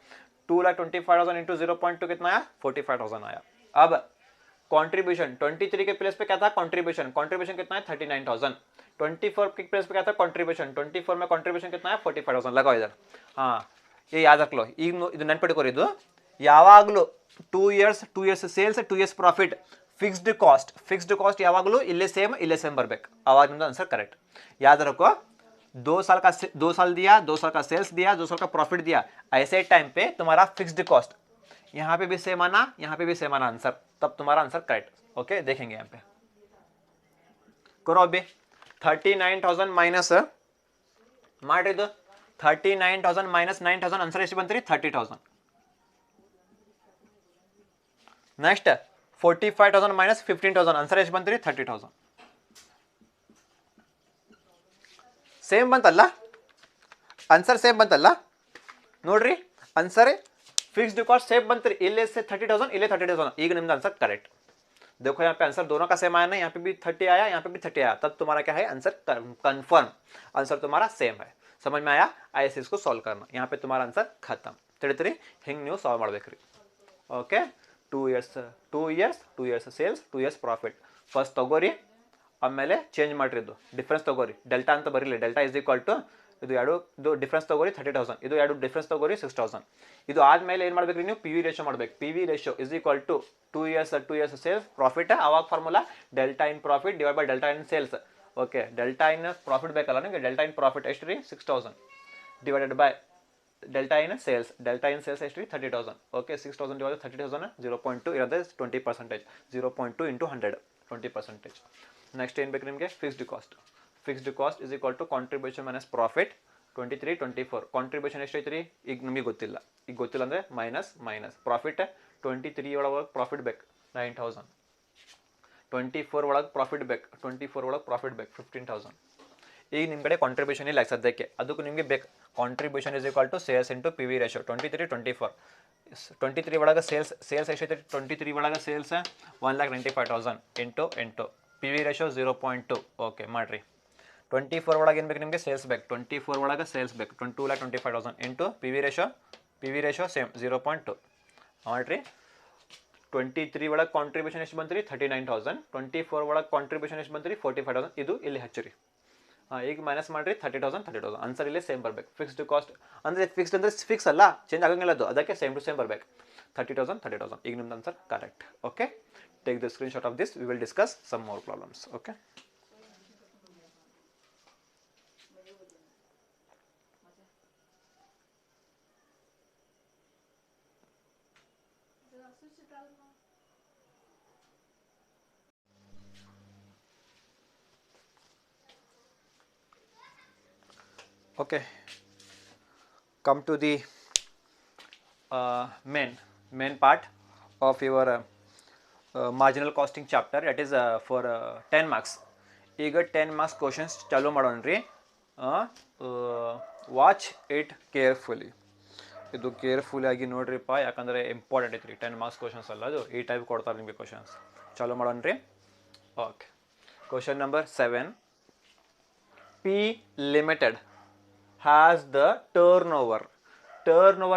2,25,000 इंटू 0.2 कितना आया? 45,000 आया. अब कंट्रीब्यूशन 23 के प्लेस पे क्या था? कंट्रीब्यूशन कितना है? 39,000. 24 के प्लेस पे क्या था? कंट्रीब्यूशन 24 में कंट्रीब्यूशन कितना है? 45,000 लगाओ इधर. हाँ, ये याद रख लो. ಈಗ ಇದು ನೆನಪಿಟ್ಕೋರಿದು. ಯಾವಾಗಲೂ 2 years sales, 2 years profit. Fixed cost ಯಾವಾಗಲೂ ಇಲ್ಲೇ ಸೇಮ್ ಬರಬೇಕು. ಆವಾಗ ನಿಮ್ದು ಆನ್ಸರ್ ಕರೆಕ್ಟ್. याद रखो, 2 साल दिया, 2 साल का सेल्स दिया, 2 साल का प्रॉफिट दिया, ऐसे टाइम पे तुम्हारा फिक्स्ड कॉस्ट यहाँ पे भी सेम आना, यहाँ पे भी सेम आना आंसर, तब तुम्हारा आंसर करेक्ट. ओके, देखेंगे यहाँ पे. करो अभी 39,000 माइनस ಮಾಡಿದ್ದು 39,000 माइनस 9,000 आंसर ಎಷ್ಟು ಬಂತ್ರಿ? 30,000. नेक्स्ट 45,000 माइनस 15,000 आंसर ಎಷ್ಟು ಬಂತ್ರಿ? 30,000. ಸೇಮ್ ಬಂತಲ್ಲ ಆನ್ಸರ್? ಸೇಮ್ ಬಂತಲ್ಲ ನೋಡ್ರಿ, ಆನ್ಸರ್ फिक्स्ड कॉस्ट सेम बनते. इले से 30,000, इले 30,000. ಈಗ ನಿಮ್ದು आंसर करेक्ट. देखो यहाँ पे आंसर दोनों का सेम आया ना, यहाँ पे भी 30 आया, यहाँ पे भी 30 आया, तब तुम्हारा क्या है? Answer confirm. आंसर तुम्हारा सेम है. समझ में आया? ऐसे इसको सॉल्व करना. यहाँ पे तुम्हारा आंसर खत्म. ತಿಳಿತ್ರಿ? ಹಿಂಗೆ ನೀವು ಸಾಲ್ವ್ ಮಾಡ್ಬೇಕ್ರಿ. Okay, 2 years sales, 2 years profit. First ತಗೋರಿ, ಆಮೇಲೆ ಚೇಂಜ್ ಮಾಡ್ರಿ. ಇದು ಡಿಫ್ರೆನ್ಸ್ ತಗೋರಿ. ಡೆಲ್ಟಾ ಅಂತ ಬರೀಲಿ. ಡೆಲ್ಟಾ ಇಸ್ ಈಕ್ವಲ್ ಟು ಇದು ಎರಡು, ಇದು ಡಿಫ್ರೆನ್ಸ್ ತಗೋರಿ 30,000, ಇದು ಎರಡು ಡಿಫ್ರೆನ್ಸ್ ತಗೋರಿ 6,000. ಇದು ಆದ್ಮೇಲೆ ಏನು ಮಾಡ್ಬೇಕ್ರಿ ನೀವು? ಪಿ ವಿ ರೇಷಿಯೋ ಮಾಡ್ಬೇಕು. P V ratio is equal to 2 years sales profit. ಆವಾಗ formula delta in profit divide by delta in sales. Okay, delta in profit ಬೇಕಲ್ಲ ನಿಮಗೆ? ಡೆಲ್ಟಾ ಇನ್ ಪ್ರಾಫಿಟ್ ಎಷ್ಟು ರೀ? 6,000 divided by delta in sales. Delta in sales ಎಷ್ಟು ರೀ? 30,000. ಓಕೆ, 6,000 ಡಿವೈಡ್ 30,000 0.2 ಇರೋದೇ 20%. 0.2 ಇಂಟು 100 20%. ನೆಕ್ಸ್ಟ್ ಏನು ಬೇಕು ನಿಮಗೆ? Fixed cost is equal to contribution minus profit. 23-24 contribution ಎಷ್ಟು ಐತ್ರಿ? ಈಗ ನಮಗೆ ಗೊತ್ತಿಲ್ಲ. ಈಗ ಗೊತ್ತಿಲ್ಲ ಅಂದರೆ ಮೈನಸ್ ಪ್ರಾಫಿಟ್. 23 ಒಳಗೆ ಪ್ರಾಫಿಟ್ ಬೇಕು 9,000. 24 ಒಳಗೆ ಪ್ರಾಫಿಟ್ ಬೇಕು 15,000. ಈಗ ನಿಮ್ಮ ಕಡೆ ಕಾಂಟ್ರಿಬ್ಯೂಷನ್ ಇಲ್ಲ ಸದ್ಯಕ್ಕೆ, ಅದಕ್ಕೂ ನಿಮಗೆ ಬೇಕು contribution is equal to sales into P V ratio 23 24. 23 ಒಳಗೆ ಸೇಲ್ಸ್ ಎಷ್ಟೈತೆ 23 ಒಳಗೆ sales 1,95,000 into P V ratio 0.2. Okay ಮಾಡಿರಿ. 24 ಒಳಗೆ ಏನು ಬೇಕು ನಿಮಗೆ ಸೇಲ್ಸ್ ಬೇಕು, 24 ಒಳಗೆ ಸೇಲ್ಸ್ ಬೇಕು 2,25,000 into P V ratio same 0.2 ಮಾಡಿರಿ. 23 ಒಳಗೆ ಕಾಂಟ್ರಿಬ್ಯೂಷನ್ ಎಷ್ಟು ಬಂತು ರೀ 39,000. 24 ಒಳಗೆ ಕಾಂಟ್ರಿಬ್ಯೂಷನ್ ಎಷ್ಟು ಬಂತು ರೀ 45,000. ಇದು ಇಲ್ಲಿ ಹಚ್ಚಿರಿ. ಈಗ ಮೈನಸ್ ಮಾಡಿರಿ 30,000 ಆನ್ಸರ್ ಇಲ್ಲಿ ಸೇಮ್ ಬರಬೇಕು. ಫಿಕ್ಸ್ಡ್ ಕಾಸ್ಟ್ ಅಂದರೆ ಫಿಕ್ಸ್ಡ್ ಅಂದರೆ ಫಿಕ್ಸ್ ಅಲ್ಲ, ಚೇಂಜ್ ಆಗಂಗಿಲ್ಲ ಅದು, ಅದಕ್ಕೆ ಸೇಮ್ ಟು ಸೇಮ್ ಬರಬೇಕು. 30,000. ಈಗ ನಿಮ್ದು answer correct. Okay, take the screenshot of this, we will discuss some more problems. Okay, okay, come to the main part of your marginal costing chapter. That is for 10 marks. ಈಗ 10 marks questions ಚಾಲೂ ಮಾಡೋಣ್ರಿ. Watch it carefully. ಇದು ಕೇರ್ಫುಲ್ ಆಗಿ ನೋಡ್ರಿಪ್ಪ, ಯಾಕಂದರೆ ಇಂಪಾರ್ಟೆಂಟ್ ಐತ್ರಿ. 10 marks questions ಅಲ್ಲ, ಅದು ಈ ಟೈಪ್ ಕೊಡ್ತಾರೆ ನಿಮಗೆ ಕ್ವಶನ್ಸ್. ಚಾಲೂ ಮಾಡೋಣ್ರಿ. Okay, question number 7. P Limited has the turnover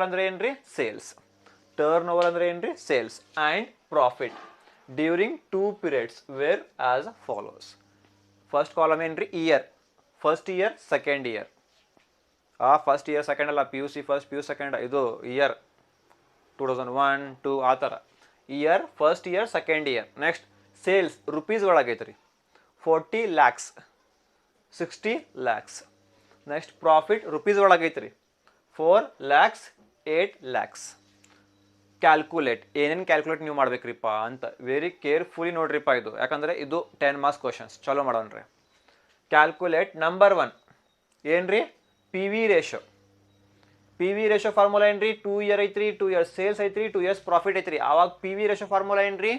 ಅಂದ್ರೆ ಏನ್ರಿ ಸೇಲ್ಸ್. ಟರ್ನ್ ಅಂದ್ರೆ ಏನ್ರಿ sales and profit during 2 periods where as follows. First column ಏನ್ರಿ year, first year second year. First year second ಅಲ್ಲ, P U C first P U second, ಇದು ಇಯರ್ 2001 2 ಆ ಥರ. Year first year second year. Next sales rupees ಒಳಗೈತ್ರಿ 40 lakhs 60 lakhs. Next profit rupees ಒಳಗೈತ್ರಿ 4 lakhs 8 lakhs. ಕ್ಯಾಲ್ಕುಲೇಟ್, ಏನೇನು ಕ್ಯಾಲ್ಕುಲೇಟ್ ನೀವು ಮಾಡ್ಬೇಕ್ರಿಪ್ಪ ಅಂತ ವೆರಿ ಕೇರ್ಫುಲಿ ನೋಡ್ರಿಪ್ಪ ಇದು, ಯಾಕಂದರೆ ಇದು 10 marks ಕ್ವಶನ್ಸ್. ಚಲೋ ಮಾಡೋಣ್ರಿ. ಕ್ಯಾಲ್ಕುಲೇಟ್ ನಂಬರ್ 1 ಏನ್ರಿ P V ratio. P V ratio formula ಏನ್ರಿ 2 year ಐತ್ರಿ, 2 years ಸೇಲ್ಸ್ ಐತ್ರಿ, 2 years ಪ್ರಾಫಿಟ್ ಐತ್ರಿ. ಆವಾಗ ಪಿ ವಿ ರೇಷೋ ಫಾರ್ಮುಲಾ ಏನ್ರಿ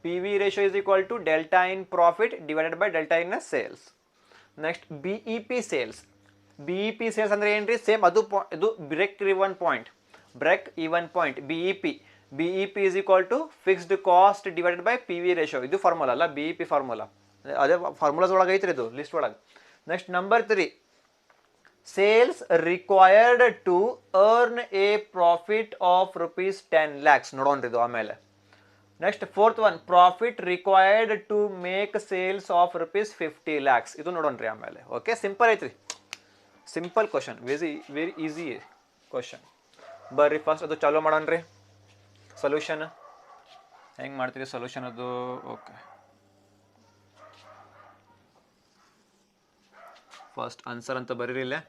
P V ratio is equal to delta in profit divided by delta in sales. Next B E P sales. B E P sales ಅಂದರೆ ಏನ್ರಿ ಸೇಮ್, ಅದು ಇದು break even point B E P is equal to fixed cost divided by P V ratio. ಇದು ಫಾರ್ಮುಲಾ ಅಲ್ಲ, ಬಿ ಇ ಪಿ ಫಾರ್ಮುಲಾ, ಅದೇ ಫಾರ್ಮುಲಾಸ್ ಒಳಗೆ ಐತ್ರಿ ಇದು ಲಿಸ್ಟ್ ಒಳಗೆ. Next number 3 sales required to earn a profit of rupees 10 lakhs. ನೋಡೋಣ್ರಿ ಇದು ಆಮೇಲೆ. Next 4th one profit required to make sales of rupees 50 lakhs. ಇದು ನೋಡೋಣ್ರಿ ಆಮೇಲೆ. ಓಕೆ, ಸಿಂಪಲ್ ಐತ್ರಿ, simple question, very easy question. ಬರ್ರಿ ಫಸ್ಟ್ ಅದು ಚಾಲೂ ಮಾಡೋಣ್ರಿ. ಸೊಲ್ಯೂಷನ್ ಹೆಂಗೆ ಮಾಡ್ತೀರಿ ಸೊಲ್ಯೂಷನ್ ಅದು? ಓಕೆ, ಫಸ್ಟ್ ಆನ್ಸರ್ ಅಂತ ಬರೀರಿ ಇಲ್ಲೇ.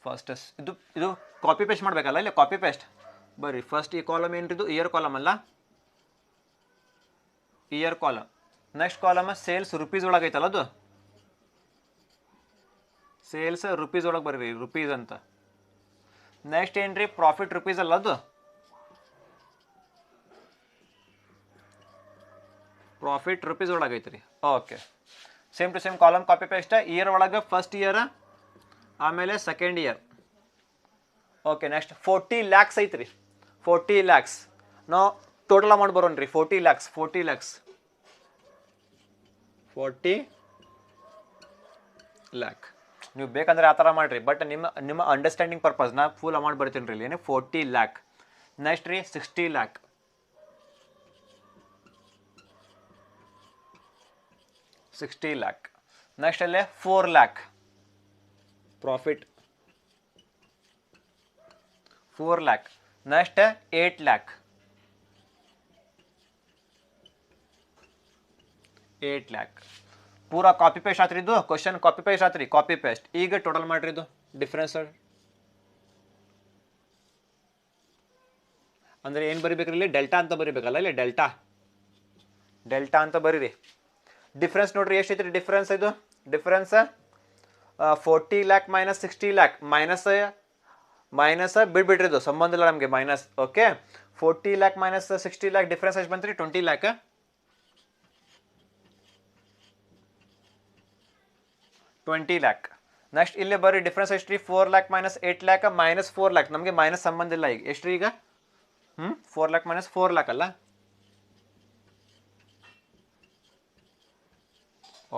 ಫಸ್ಟ್ ಇದು ಕಾಪಿ ಪೇಸ್ಟ್ ಮಾಡಬೇಕಲ್ಲ, ಇಲ್ಲ ಕಾಪಿ ಪೇಸ್ಟ್. ಬರ್ರಿ ಫಸ್ಟ್ ಈ ಕಾಲಮ್ ಏನ್ರಿದು ಇಯರ್ ಕಾಲಮ್ ಅಲ್ಲ, year column. Next column sales rupees ಒಳಗೈತಲ್ಲ, ಅದು ಸೇಲ್ಸ್ ರುಪೀಸ್ ಒಳಗೆ ಬರ್ರಿ, ರುಪೀಸ್ ಅಂತ. ನೆಕ್ಸ್ಟ್ ಏನ್ರಿ ಪ್ರಾಫಿಟ್ ರುಪೀಸ್ ಅಲ್ಲ, ಅದು ಪ್ರಾಫಿಟ್ ರುಪೀಸ್ ಒಳಗೈತ್ರಿ. Okay, same to same column copy paste. Year ಒಳಗೆ ಫಸ್ಟ್ ಇಯರ್, ಆಮೇಲೆ second year. Okay, next 40 lakhs ಐತ್ರಿ, 40 lakhs. ನಾವು ಟೋಟಲ್ ಅಮೌಂಟ್ ಬರೋಣ್ರಿ 40 lakhs 40 lakh. ನೀವು ಬೇಕಂದ್ರೆ ಆ ಥರ ಮಾಡಿರಿ, ಬಟ್ ನಿಮ್ಮ ಅಂಡರ್ಸ್ಟ್ಯಾಂಡಿಂಗ್ ಪರ್ಪಸ್ ನಾ ಫುಲ್ ಅಮೌಂಟ್ ಬರ್ತೀನಿ ರೀ ಇಲ್ಲಿ 40 lakh. ನೆಕ್ಸ್ಟ್ ರೀ 60 lakh, 60 lakh. ನೆಕ್ಸ್ಟ್ ಅಲ್ಲೇ 4 lakh profit, 4 lakh. Next 8 lakh, 8 lakh. ಪೂರಾ ಕಾಪಿ ಪೇಸ್ಟ್ ಆತ್ರಿ ಇದು ಕ್ವಶನ್, ಕಾಪಿ ಪೇಸ್ಟ್ ಆತ್ರಿ, ಕಾಪಿ ಪೇಸ್ಟ್. ಈಗ ಟೋಟಲ್ ಮಾಡ್ರಿ ಇದು ಡಿಫ್ರೆನ್ಸ್ ಅಂದರೆ ಏನು ಬರಿಬೇಕ್ರಿ ಇಲ್ಲಿ? ಡೆಲ್ಟಾ ಅಂತ ಬರಿಬೇಕಲ್ಲ, ಇಲ್ಲಿ ಡೆಲ್ಟಾ ಅಂತ ಬರೀರಿ. ಡಿಫ್ರೆನ್ಸ್ ನೋಡ್ರಿ ಎಷ್ಟು ಐತ್ರಿ ಡಿಫ್ರೆನ್ಸ್? ಇದು difference 40 lakh minus 60 lakh, minus ಬಿಡ್ಬಿಟ್ರಿ, ಇದು ಸಂಬಂಧ ಇಲ್ಲ ನಮಗೆ minus. Okay, 40 lakh minus 60 lakh difference ಎಷ್ಟು ಬಂತ್ರಿ 20 lakh. 20 lakh. ನೆಕ್ಸ್ಟ್ ಇಲ್ಲಿ ಬರ್ರಿ ಡಿಫ್ರೆನ್ಸ್ ಎಷ್ಟು ರೀ 4 lakh minus 8 lakh minus 4 lakh. ನಮಗೆ ಮೈನಸ್ ಸಂಬಂಧ ಇಲ್ಲ ಈಗ. ಎಷ್ಟು ರೀ ಈಗ 4 lakh ಮೈನಸ್ 4 lakh ಅಲ್ಲ.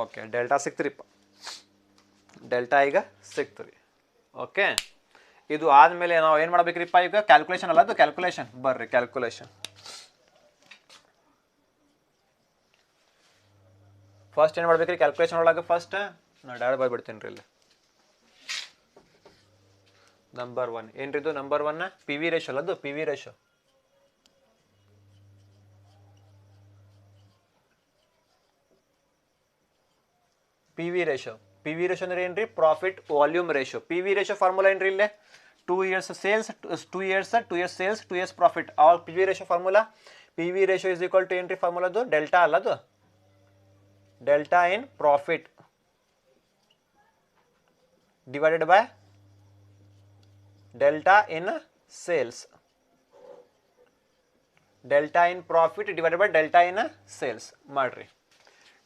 ಓಕೆ ಡೆಲ್ಟಾ ಸಿಕ್ತ್ರಿಪ್ಪ, ಡೆಲ್ಟಾ ಈಗ ಸಿಕ್ತ್ರಿ. ಓಕೆ ಇದು ಆದಮೇಲೆ ನಾವು ಏನು ಮಾಡ್ಬೇಕ್ರಿಪ್ಪ ಈಗ ಕ್ಯಾಲ್ಕುಲೇಷನ್ ಅಲ್ಲ, ಅದು ಕ್ಯಾಲ್ಕುಲೇಷನ್ ಬರ್ರಿ. ಕ್ಯಾಲ್ಕುಲೇಷನ್ ಫಸ್ಟ್ ಏನು ಮಾಡ್ಬೇಕ್ರಿ ಕ್ಯಾಲ್ಕುಲೇಷನ್ ಒಳಗೆ ಫಸ್ಟ್ ನಾನು ಡೈರೆಕ್ಟ್ ಬರ್ಬಿಡ್ತೀನಿ ರೀ ಇಲ್ಲಿ. ನಂಬರ್ 1 ಏನ್ರಿ ಇದು ನಂಬರ್ 1 ಪಿ ವಿ ರೇಷೋ ಅಲ್ಲ, ಅದು P V ratio. P V ratio, P V ratio ಅಂದ್ರೆ ಏನ್ರಿ profit volume ratio. P V ratio formula ಏನ್ರಿ ಇಲ್ಲೇ 2 years sales 2 years sales 2 years profit. All P V ratio formula. P V ratio is equal to ಏನ್ರಿ ಫಾರ್ಮುಲಾದು ಡೆಲ್ಟಾ ಅಲ್ಲ, ಅದು delta in profit divided by delta in sales. Delta in profit divided by delta in sales ಮಾಡ್ರಿ.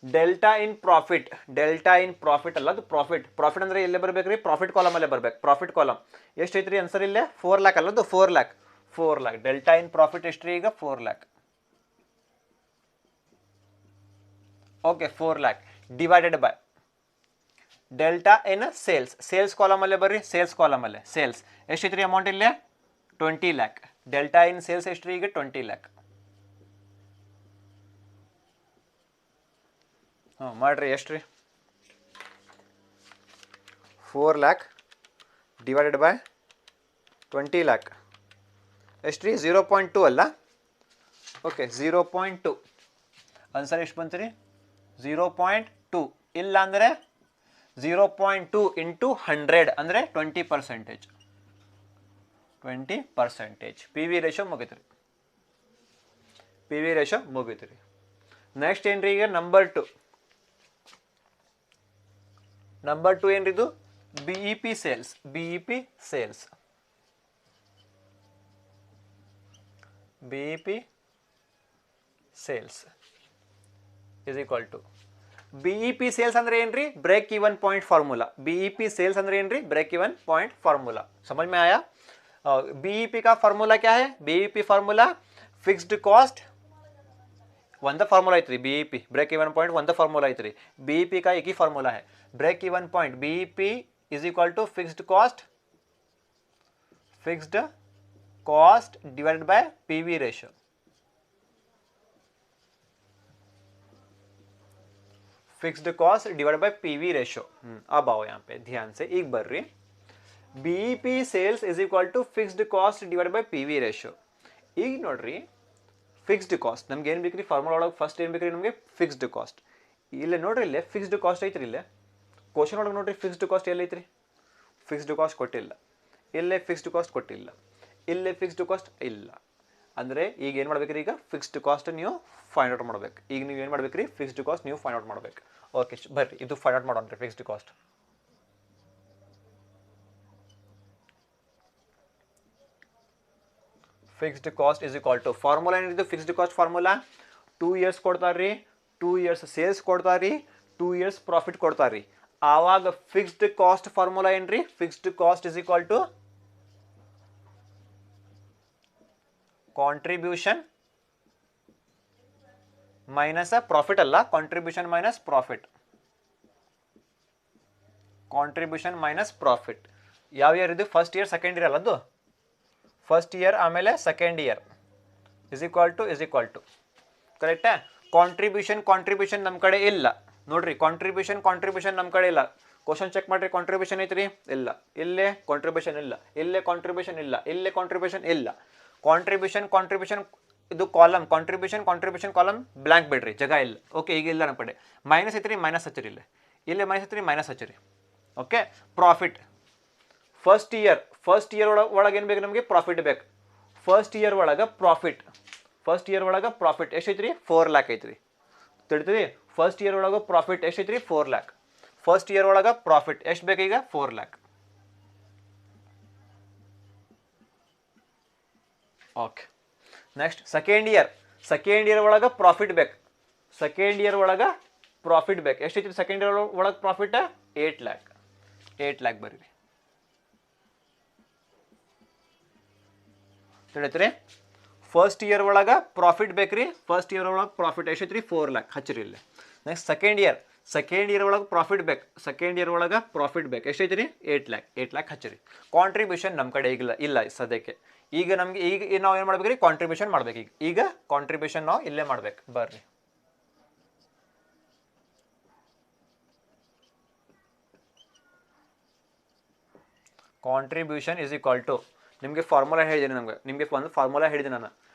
Delta in profit, delta in profit ಅಲ್ಲ, ಅದು ಪ್ರಾಫಿಟ್. ಪ್ರಾಫಿಟ್ ಅಂದ್ರೆ ಎಲ್ಲೇ ಬರ್ಬೇಕ್ರಿ ಪ್ರಾಫಿಟ್ ಕಾಲಮ್ ಅಲ್ಲೇ ಬರ್ಬೇಕು. ಪ್ರಾಫಿಟ್ ಕಾಲಮ್ ಎಷ್ಟು ಐತ್ರಿ ಆನ್ಸರ್ ಇಲ್ಲೇ 4 lakh ಅಲ್ಲ, ಅದು 4 lakh. 4 lakh delta in profit ಎಷ್ಟು ರೀ ಈಗ 4 lakh. Okay 4 lakh divided by delta in sales. Sales column ಅಲ್ಲೇ ಬರ್ರಿ, ಸೇಲ್ಸ್ ಕಾಲಮ್ ಅಲ್ಲೇ ಸೇಲ್ಸ್ ಎಷ್ಟು ಐತ್ರಿ ಅಮೌಂಟ್ ಇಲ್ಲೇ 20 lakh. ಡೆಲ್ಟಾ ಇನ್ ಸೇಲ್ಸ್ ಎಷ್ಟು ರೀ ಈಗ 20 lakh. ಮಾಡ್ರಿ ಎಷ್ಟು ರೀ 4 lakh ಡಿವೈಡೆಡ್ ಬೈ 20 lakh ಎಷ್ಟು ರೀ 0.2 ಅಲ್ಲ. ಓಕೆ 0.2 ಆನ್ಸರ್ ಎಷ್ಟು ಬಂತು ರೀ 0.2. ಇಲ್ಲ ಅಂದರೆ 0.2 ಇಂಟು 100 ಅಂದರೆ 20%. 20%. ಪಿ ವಿ ರೇಷೋ ಮುಗಿತು ರೀ, ಪಿ ವಿ ರೇಷೋ ಮುಗಿತು ರೀ. ನೆಕ್ಸ್ಟ್ ಏನ್ರಿ ಈಗ ನಂಬರ್ 2. ನಂಬರ್ 2 ಏನ್ರಿ ಇದು B E P sales. B E P sales, B E P sales is equal to B E P sales ಅಂದ್ರೆ ಏನ್ರಿ break even point formula. B E P sales ಅಂದ್ರೆ ಏನ್ರಿ ब्रेक इवन पॉइंट फार्मूला. समझ में आया? बीईपी का फार्मूला क्या है? BEP formula fixed cost one the formula ಐತ್ರಿ. BEP break even point one the formula ಐತ್ರಿ. बीईपी का एक ही फार्मूला है break even point. BEP is equal to fixed cost divided by PV ratio. Fixed cost divide by PV ratio. अब आओ यहाँ पे ध्यान से एक बार री. BEP sales is equal to fixed cost divide by PV ratio. ಈಗ ನೋಡ್ರಿ ಫಿಕ್ಸ್ಡ್ ಕಾಸ್ಟ್ ನಮ್ಗೆ ಏನು ಬೇಕ್ರಿ ಫಾರ್ಮುಲಾ ಒಳಗೆ ಫಸ್ಟ್ ಏನು ಬೇಕ್ರಿ ನಮಗೆ ಫಿಕ್ಸ್ಡ್ ಕಾಸ್ಟ್. ಇಲ್ಲೇ ನೋಡ್ರಿ ಇಲ್ಲೇ ಫಿಕ್ಸ್ಡ್ ಕಾಸ್ಟ್ ಐತ್ರಿ. ಇಲ್ಲೇ ಕ್ವಶನ್ ಒಳಗೆ ನೋಡ್ರಿ ಫಿಕ್ಸ್ಡ್ ಕಾಸ್ಟ್ ಎಲ್ಲಿ ಐತ್ರಿ? ಫಿಕ್ಸ್ಡ್ ಕಾಸ್ಟ್ ಕೊಟ್ಟಿಲ್ಲ. ಇಲ್ಲೇ ಫಿಕ್ಸ್ಡ್ ಕಾಸ್ಟ್ ಕೊಟ್ಟಿಲ್ಲ. ಇಲ್ಲೇ ಫಿಕ್ಸ್ಡ್ ಕಾಸ್ಟ್ ಇಲ್ಲ. ಅಂದರೆ ಈಗ ಏನು ಮಾಡ್ಬೇಕ್ರಿ ಈಗ ಫಿಕ್ಸ್ಡ್ ಕಾಸ್ಟ್ ನೀವು ಫೈಂಡ್ ಔಟ್ ಮಾಡ್ಬೇಕು. ಈಗ ನೀವು ಏನು ಮಾಡ್ಬೇಕ್ರಿ ಫಿಕ್ಸ್ಡ್ ಕಾಸ್ಟ್ ನೀವು ಫೈಂಡ್ ಔಟ್ ಮಾಡ್ಬೇಕು. ಓಕೆ ಬರ್ರಿ ಇದು ಫೈಂಡ್ ಔಟ್ ಮಾಡೋಣ ರೀ fixed cost. Fixed cost is equal to formula ಏನಿದೆ ಫಿಕ್ಸ್ಡ್ ಕಾಸ್ಟ್ ಫಾರ್ಮುಲಾ 2 years ಕೊಡ್ತಾರ್ರಿ, 2 years ಸೇಲ್ಸ್ ಕೊಡ್ತಾರ್ರಿ, 2 years ಪ್ರಾಫಿಟ್ ಕೊಡ್ತಾರ್ರಿ. ಆವಾಗ ಫಿಕ್ಸ್ಡ್ ಕಾಸ್ಟ್ ಫಾರ್ಮುಲಾ ಏನ್ರಿ fixed cost is equal to contribution minus profit ಅಲ್ಲ, contribution minus profit. Contribution minus profit ಯಾವ ಇಯರ್ ಇದು? ಫಸ್ಟ್ ಇಯರ್ ಸೆಕೆಂಡ್ ಇಯರ್ ಅಲ್ಲದು ಫಸ್ಟ್ ಇಯರ್ ಆಮೇಲೆ second year is equal to ಕರೆಕ್ಟಾ? ಕಾಂಟ್ರಿಬ್ಯೂಷನ್ ನಮ್ಮ ಕಡೆ ಇಲ್ಲ ನೋಡ್ರಿ. ಕಾಂಟ್ರಿಬ್ಯೂಷನ್ ನಮ್ಮ ಕಡೆ ಇಲ್ಲ. ಕ್ವಶನ್ ಚೆಕ್ ಮಾಡ್ರಿ. ಕಾಂಟ್ರಿಬ್ಯೂಷನ್ ಐತ್ರಿ ಇಲ್ಲ. ಇಲ್ಲೇ ಕಾಂಟ್ರಿಬ್ಯೂಷನ್ ಇಲ್ಲ. ಇಲ್ಲೇ ಕಾಂಟ್ರಿಬ್ಯೂಷನ್ ಇಲ್ಲ. ಇಲ್ಲೇ ಕಾಂಟ್ರಿಬ್ಯೂಷನ್ ಇಲ್ಲ. ಕಾಂಟ್ರಿಬ್ಯೂಷನ್ ಇದು ಕಾಲಮ್ ಕಾಂಟ್ರಿಬ್ಯೂಷನ್ ಕಾಲಮ್ ಬ್ಲಾಂಕ್ ಬಿಡ್ರಿ, ಜಾಗ ಇಲ್ಲ. ಓಕೆ ಈಗ ಇಲ್ಲ ನಮ್ಮ ಕಡೆ. ಮೈನಸ್ ಐತ್ರಿ ಮೈನಸ್ ಹಚ್ಚಿರಿ. ಇಲ್ಲೇ ಮೈನಸ್ ಐತ್ರಿ ಮೈನಸ್ ಹಚ್ಚಿರಿ. ಓಕೆ ಪ್ರಾಫಿಟ್ ಫಸ್ಟ್ ಇಯರ್ ಒಳಗೆ ಏನು ಬೇಕು ನಮಗೆ ಪ್ರಾಫಿಟ್ ಬೇಕು. ಫಸ್ಟ್ ಇಯರ್ ಒಳಗೆ ಪ್ರಾಫಿಟ್ ಎಷ್ಟು ಐತ್ರಿ 4 lakh ಐತ್ರಿ. ತಿಳಿದ್ರಿ? ಫಸ್ಟ್ ಇಯರ್ ಒಳಗೆ ಪ್ರಾಫಿಟ್ ಎಷ್ಟು ಐತ್ರಿ 4 lakh. ಫಸ್ಟ್ ಇಯರ್ ಒಳಗೆ ಪ್ರಾಫಿಟ್ ಎಷ್ಟು ಬೇಕು ಈಗ 4 lakh. Okay next second year ಒಳಗೆ ಪ್ರಾಫಿಟ್ ಬೇಕು. ಸೆಕೆಂಡ್ ಇಯರ್ ಒಳಗೆ ಪ್ರಾಫಿಟ್ ಬೇಕು ಎಷ್ಟೈತಿ ಸೆಕೆಂಡ್ ಇಯರ್ ಒಳಗೆ ಪ್ರಾಫಿಟ್ 8 lakh ಬರ್ರಿ ತಿಳಿತ್ರಿ ಫಸ್ಟ್ ಇಯರ್ ಒಳಗೆ ಪ್ರಾಫಿಟ್ ಬೇಕ್ರಿ ಫಸ್ಟ್ ಇಯರ್ ಒಳಗೆ ಪ್ರಾಫಿಟ್ ಎಷ್ಟೈತ್ರಿ 4 lakh ಹಚ್ಚಿರಿ ಇಲ್ಲಿ ನೆಕ್ಸ್ಟ್ ಸೆಕೆಂಡ್ ಇಯರ್ ಒಳಗೆ ಪ್ರಾಫಿಟ್ ಬೇಕು ಸೆಕೆಂಡ್ ಇಯರ್ ಒಳಗೆ ಪ್ರಾಫಿಟ್ ಬೇಕು ಎಷ್ಟೈತ್ರಿ 8 lakh ಹಚ್ಚಿರಿ ಕಾಂಟ್ರಿಬ್ಯೂಷನ್ ನಮ್ಮ ಕಡೆ ಈಗಿಲ್ಲ ಇಲ್ಲ ಸದ್ಯಕ್ಕೆ ಈಗ ನಮಗೆ ಈಗ ನಾವು ಏನು ಮಾಡ್ಬೇಕ್ರಿ ಕಾಂಟ್ರಿಬ್ಯೂಷನ್ ಮಾಡ್ಬೇಕು ಈಗ ಕಾಂಟ್ರಿಬ್ಯೂಷನ್ ನಾವು ಇಲ್ಲೇ ಮಾಡ್ಬೇಕು ಬರ್ರಿ ಕಾಂಟ್ರಿಬ್ಯೂಷನ್ ಇಸ್ ಈಕ್ವಲ್ ಟು ನಿಮಗೆ ಫಾರ್ಮುಲಾ ಹೇಳಿದ್ದೀನಿ ನಿಮಗೆ ಒಂದು ಫಾರ್ಮುಲಾ ಹೇಳಿದ್ದೀನಿ ನಾನು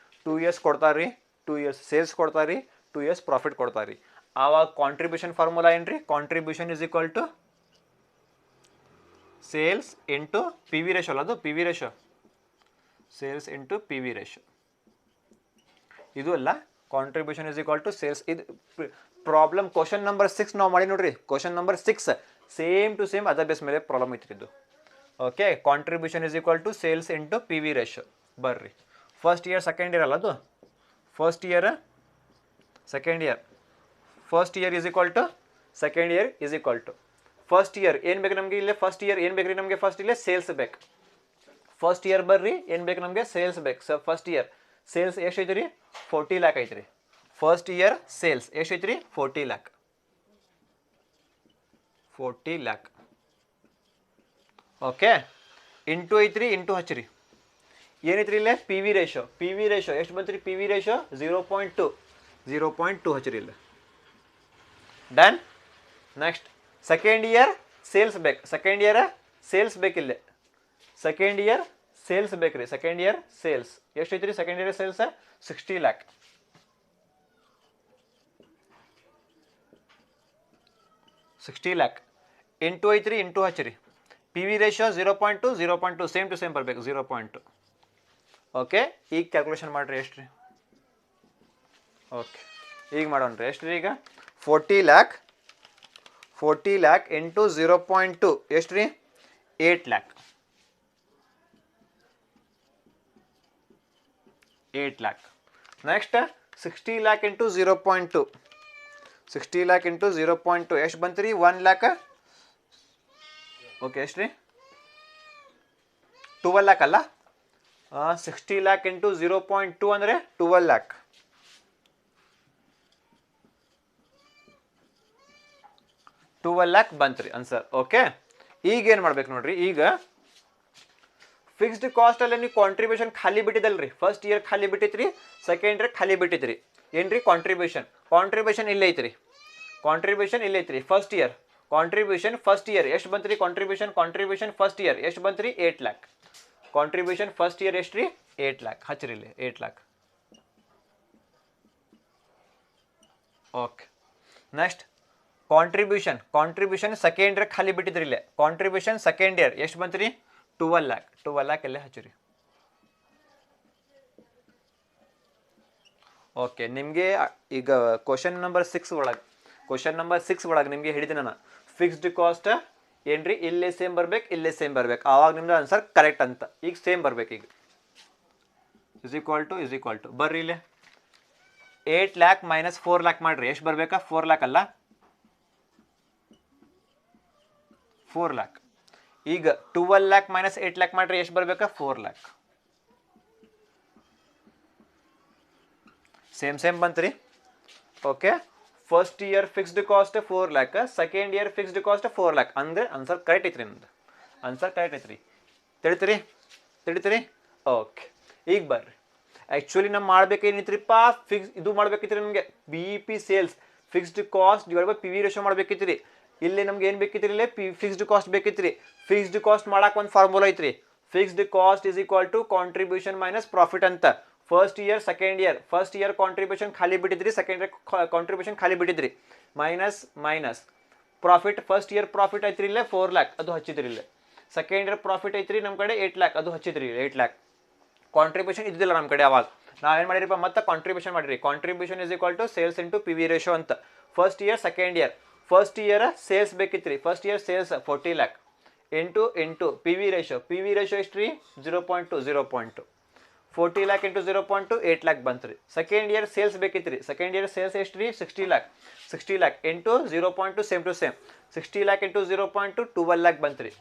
2 years ಕೊಡ್ತಾರೆ ರೀ 2 years ಸೇಲ್ಸ್ ಕೊಡ್ತಾರೆ ರೀ 2 years ಪ್ರಾಫಿಟ್ ಕೊಡ್ತಾರೆ ರೀ ಆವಾಗ ಕಾಂಟ್ರಿಬ್ಯೂಷನ್ ಫಾರ್ಮುಲಾ ಏನು ರೀ contribution is equal to sales into P V ratio ಅಲ್ಲ ಅದು P V ratio sales into P V ratio ಇದು ಅಲ್ಲ contribution is equal to sales ಇದು ಪ್ರಾಬ್ಲಮ್ ಕ್ವಶನ್ ನಂಬರ್ 6 ನಾವು ಮಾಡಿ ನೋಡ್ರಿ question number 6 same to same ಅದೇ ಬೇಸ್ ಮೇಲೆ ಪ್ರಾಬ್ಲಮ್ ಐತ್ರಿ ಇದು okay contribution is equal to sales into P V ratio ಬರ್ರಿ ಫಸ್ಟ್ ಇಯರ್ ಸೆಕೆಂಡ್ ಇಯರ್ ಅಲ್ಲ ಅದು first year is equal to second year is equal to first year ಏನು ಬೇಕು ನಮಗೆ ಇಲ್ಲೇ ಫಸ್ಟ್ ಇಯರ್ ಏನು ಬೇಕು ರೀ ನಮಗೆ ಫಸ್ಟ್ ಇಲ್ಲೇ ಸೇಲ್ಸ್ ಬೇಕು ಫಸ್ಟ್ ಇಯರ್ ಬರ್ರಿ ಏನು ಬೇಕು ನಮಗೆ ಸೇಲ್ಸ್ ಬೇಕು ಫಸ್ಟ್ ಇಯರ್ ಸೇಲ್ಸ್ ಎಷ್ಟು ಐತಿ ರೀ 40 lakh ಐತ್ರಿ ಫಸ್ಟ್ ಇಯರ್ ಸೇಲ್ಸ್ ಎಷ್ಟು ಐತಿ ರೀ 40 lakh ಓಕೆ ಇಂಟು ಐತ್ರಿ ಇಂಟು ಹಚ್ಚಿರಿ ಏನೈತ್ರಿ ಇಲ್ಲೇ ಪಿ ವಿ ರೇಷೋ ಎಷ್ಟು ಬಂತು ರೀ ಪಿ ವಿ ರೇಷೋ 0.2 ಹಚ್ಚಿರಿ ಇಲ್ಲ done next second year sales ಬೇಕು ಬೇಕಿಲ್ಲ ಸೆಕೆಂಡ್ ಇಯರ್ ಸೇಲ್ಸ್ ಬೇಕ್ರಿ ಸೆಕೆಂಡ್ ಇಯರ್ ಸೇಲ್ಸ್ ಎಷ್ಟು ಐತ್ರಿ second year sales 60 lakh into ಐತ್ರಿ ಇಂಟು ಹಚ್ಚಿರಿ P V ratio 0.2 same to same ಬರಬೇಕು 0.2 ಓಕೆ ಈಗ ಕ್ಯಾಲ್ಕುಲೇಷನ್ ಮಾಡಿರಿ ಎಷ್ಟು ರೀ ಓಕೆ ಈಗ ಮಾಡೋಣ ಎಷ್ಟು ರೀ ಈಗ 40 lakh ಇಂಟು 0.2 ಎಷ್ಟು ರೀ 8 lakh ನೆಕ್ಸ್ಟ್ 60 lakh ಇಂಟು 0.2 ಎಷ್ಟು ಬಂತು ರೀ 1 lakh ಓಕೆ ಎಷ್ಟು ರೀ 12 lakh ಅಲ್ಲ 60 lakh ಇಂಟು 0.2 ಅಂದರೆ 12 lakh ಬಂತು ರೀ ಆನ್ಸರ್ ಓಕೆ ಈಗ ಏನು ಮಾಡ್ಬೇಕು ನೋಡ್ರಿ ಈಗ ಫಿಕ್ಸ್ಡ್ ಕಾಸ್ಟ್ ಅಲ್ಲಿ ನೀವು ಕಾಂಟ್ರಿಬ್ಯೂಷನ್ ಖಾಲಿ ಬಿಟ್ಟಿದಲ್ರಿ ಫಸ್ಟ್ ಇಯರ್ ಖಾಲಿ ಬಿಟ್ಟಿತ್ರಿ ಸೆಕೆಂಡ್ ಇಯರ್ ಖಾಲಿ ಬಿಟ್ಟಿತ್ರಿ ಏನ್ರಿ ಕಾಂಟ್ರಿಬ್ಯೂಷನ್ ಇಲ್ಲೇ ಐತ್ರಿ first year contribution first year ಎಷ್ಟು ಬಂತು ರೀ ಕಾಂಟ್ರಿಬ್ಯೂಷನ್ ಫಸ್ಟ್ ಇಯರ್ ಎಷ್ಟು ಬಂತು ರೀ 8 lakh ಕಾಂಟ್ರಿಬ್ಯೂಷನ್ ಫಸ್ಟ್ ಇಯರ್ ಎಷ್ಟು ರೀ 8 lakh ಹಚ್ಚಿರಿ ಇಲ್ಲಿ 8 lakh okay next contribution second year ಖಾಲಿ ಬಿಟ್ಟಿದ್ರಿ ಇಲ್ಲೇ ಕಾಂಟ್ರಿಬ್ಯೂಷನ್ ಸೆಕೆಂಡ್ ಇಯರ್ ಎಷ್ಟು ಬಂತು ರೀ 12 lakh ಎಲ್ಲೇ ಹಚ್ಚಿರಿ ಓಕೆ ನಿಮಗೆ ಈಗ ಕ್ವಶನ್ ನಂಬರ್ 6 ಒಳಗೆ ನಿಮಗೆ ಹೇಳಿದ್ದೀನಿ ನಾನು ಫಿಕ್ಸ್ಡ್ ಕಾಸ್ಟ್ ಏನ್ರಿ ಇಲ್ಲೇ ಸೇಮ್ ಬರ್ಬೇಕು ಆವಾಗ ನಿಮ್ದು ಆನ್ಸರ್ ಕರೆಕ್ಟ್ ಅಂತ ಈಗ ಸೇಮ್ ಬರ್ಬೇಕು ಈಗ ಇಸ್ ಈಕ್ವಲ್ ಟು ಬರ್ರಿ ಇಲ್ಲಿ 8 lakh ಮೈನಸ್ 4 lakh ಮಾಡ್ರಿ ಎಷ್ಟು ಬರ್ಬೇಕಾ 4 lakh ಅಲ್ಲ 4 lakh ಈಗ 12 lakh ಮೈನಸ್ 8 lakh ಮಾಡ್ರಿ ಎಷ್ಟು ಬರ್ಬೇಕಾ 4 lakh ಸೇಮ್ ಬಂತ್ರಿ okay first year fixed cost 4 lakh second year fixed cost 4 lakh ಅಂದ್ರೆ ಆನ್ಸರ್ ಕರೆಕ್ಟ್ ಐತ್ರಿ ನಿಮ್ದು ತಿಳಿತೀರಿ ಓಕೆ ಈಗ ಬರ್ರಿ ಆ್ಯಕ್ಚುಲಿ ನಾವು ಮಾಡ್ಬೇಕೇನಿತ್ರಿಪ್ಪ ಇದು ಮಾಡ್ಬೇಕಿತ್ರಿ ನಮಗೆ B E P sales fixed cost divide by P V ratio ಮಾಡ್ಬೇಕಿತ್ರಿ ಇಲ್ಲಿ ನಮ್ಗೆ ಏನು ಬೇಕಿತ್ರಿ ಇಲ್ಲಿ ಫಿಕ್ಸ್ಡ್ ಕಾಸ್ಟ್ ಬೇಕಿತ್ರಿ ಫಿಕ್ಸ್ಡ್ ಕಾಸ್ಟ್ ಮಾಡಕ್ಕೆ ಒಂದು ಫಾರ್ಮುಲಾ ಐತ್ರಿ fixed cost is equal to contribution minus profit ಅಂತ ಫಸ್ಟ್ ಇಯರ್ ಕಾಂಟ್ರಿಬ್ಯೂಷನ್ ಖಾಲಿ ಬಿಟ್ಟಿದ್ರಿ ಸೆಕೆಂಡ್ ಇಯರ್ ಕಾಂಟ್ರಿಬ್ಯೂಷನ್ ಖಾಲಿ ಬಿಟ್ಟಿದ್ರಿ minus profit first year profit ಐತ್ರಿ ಇಲ್ಲೇ 4 lakh ಅದು ಹಚ್ಚಿದ್ರಿ ಇಲ್ಲೇ ಸೆಕೆಂಡ್ ಇಯರ್ ಪ್ರಾಫಿಟ್ ಐತ್ರಿ ನಮ್ಮ ಕಡೆ 8 lakh ಅದು ಹಚ್ಚಿದ್ರಿ 8 lakh ಕಾಂಟ್ರಿಬ್ಯೂಷನ್ ಇದ್ದಿಲ್ಲ ನಮ್ಮ ಕಡೆ ಅವಾಗ ನಾವೇನು ಮಾಡಿರಿಪ್ಪ ಮತ್ತೆ ಕಾಂಟ್ರಿಬ್ಯೂಷನ್ ಮಾಡಿರಿ contribution is equal to sales into P V ratio ಅಂತ first year second year first year sales ಬೇಕಿತ್ರಿ first year sales 40 lakh into P V ratio ಎಷ್ಟು ರೀ 0.2 40 lakh into 0.2 8 lakh ಬಂತು ರೀ. ಸೆಕೆಂಡ್ ಇಯರ್ ಸೇಲ್ಸ್ ಬೇಕಿತ್ತು ರೀ. ಸೆಕೆಂಡ್ ಇಯರ್ ಸೇಲ್ಸ್ ಎಷ್ಟು ರೀ 60 lakh. 60 lakh into 0.2 same to same 60 lakh into 0.2 12 lakh ಬಂತು ರೀ.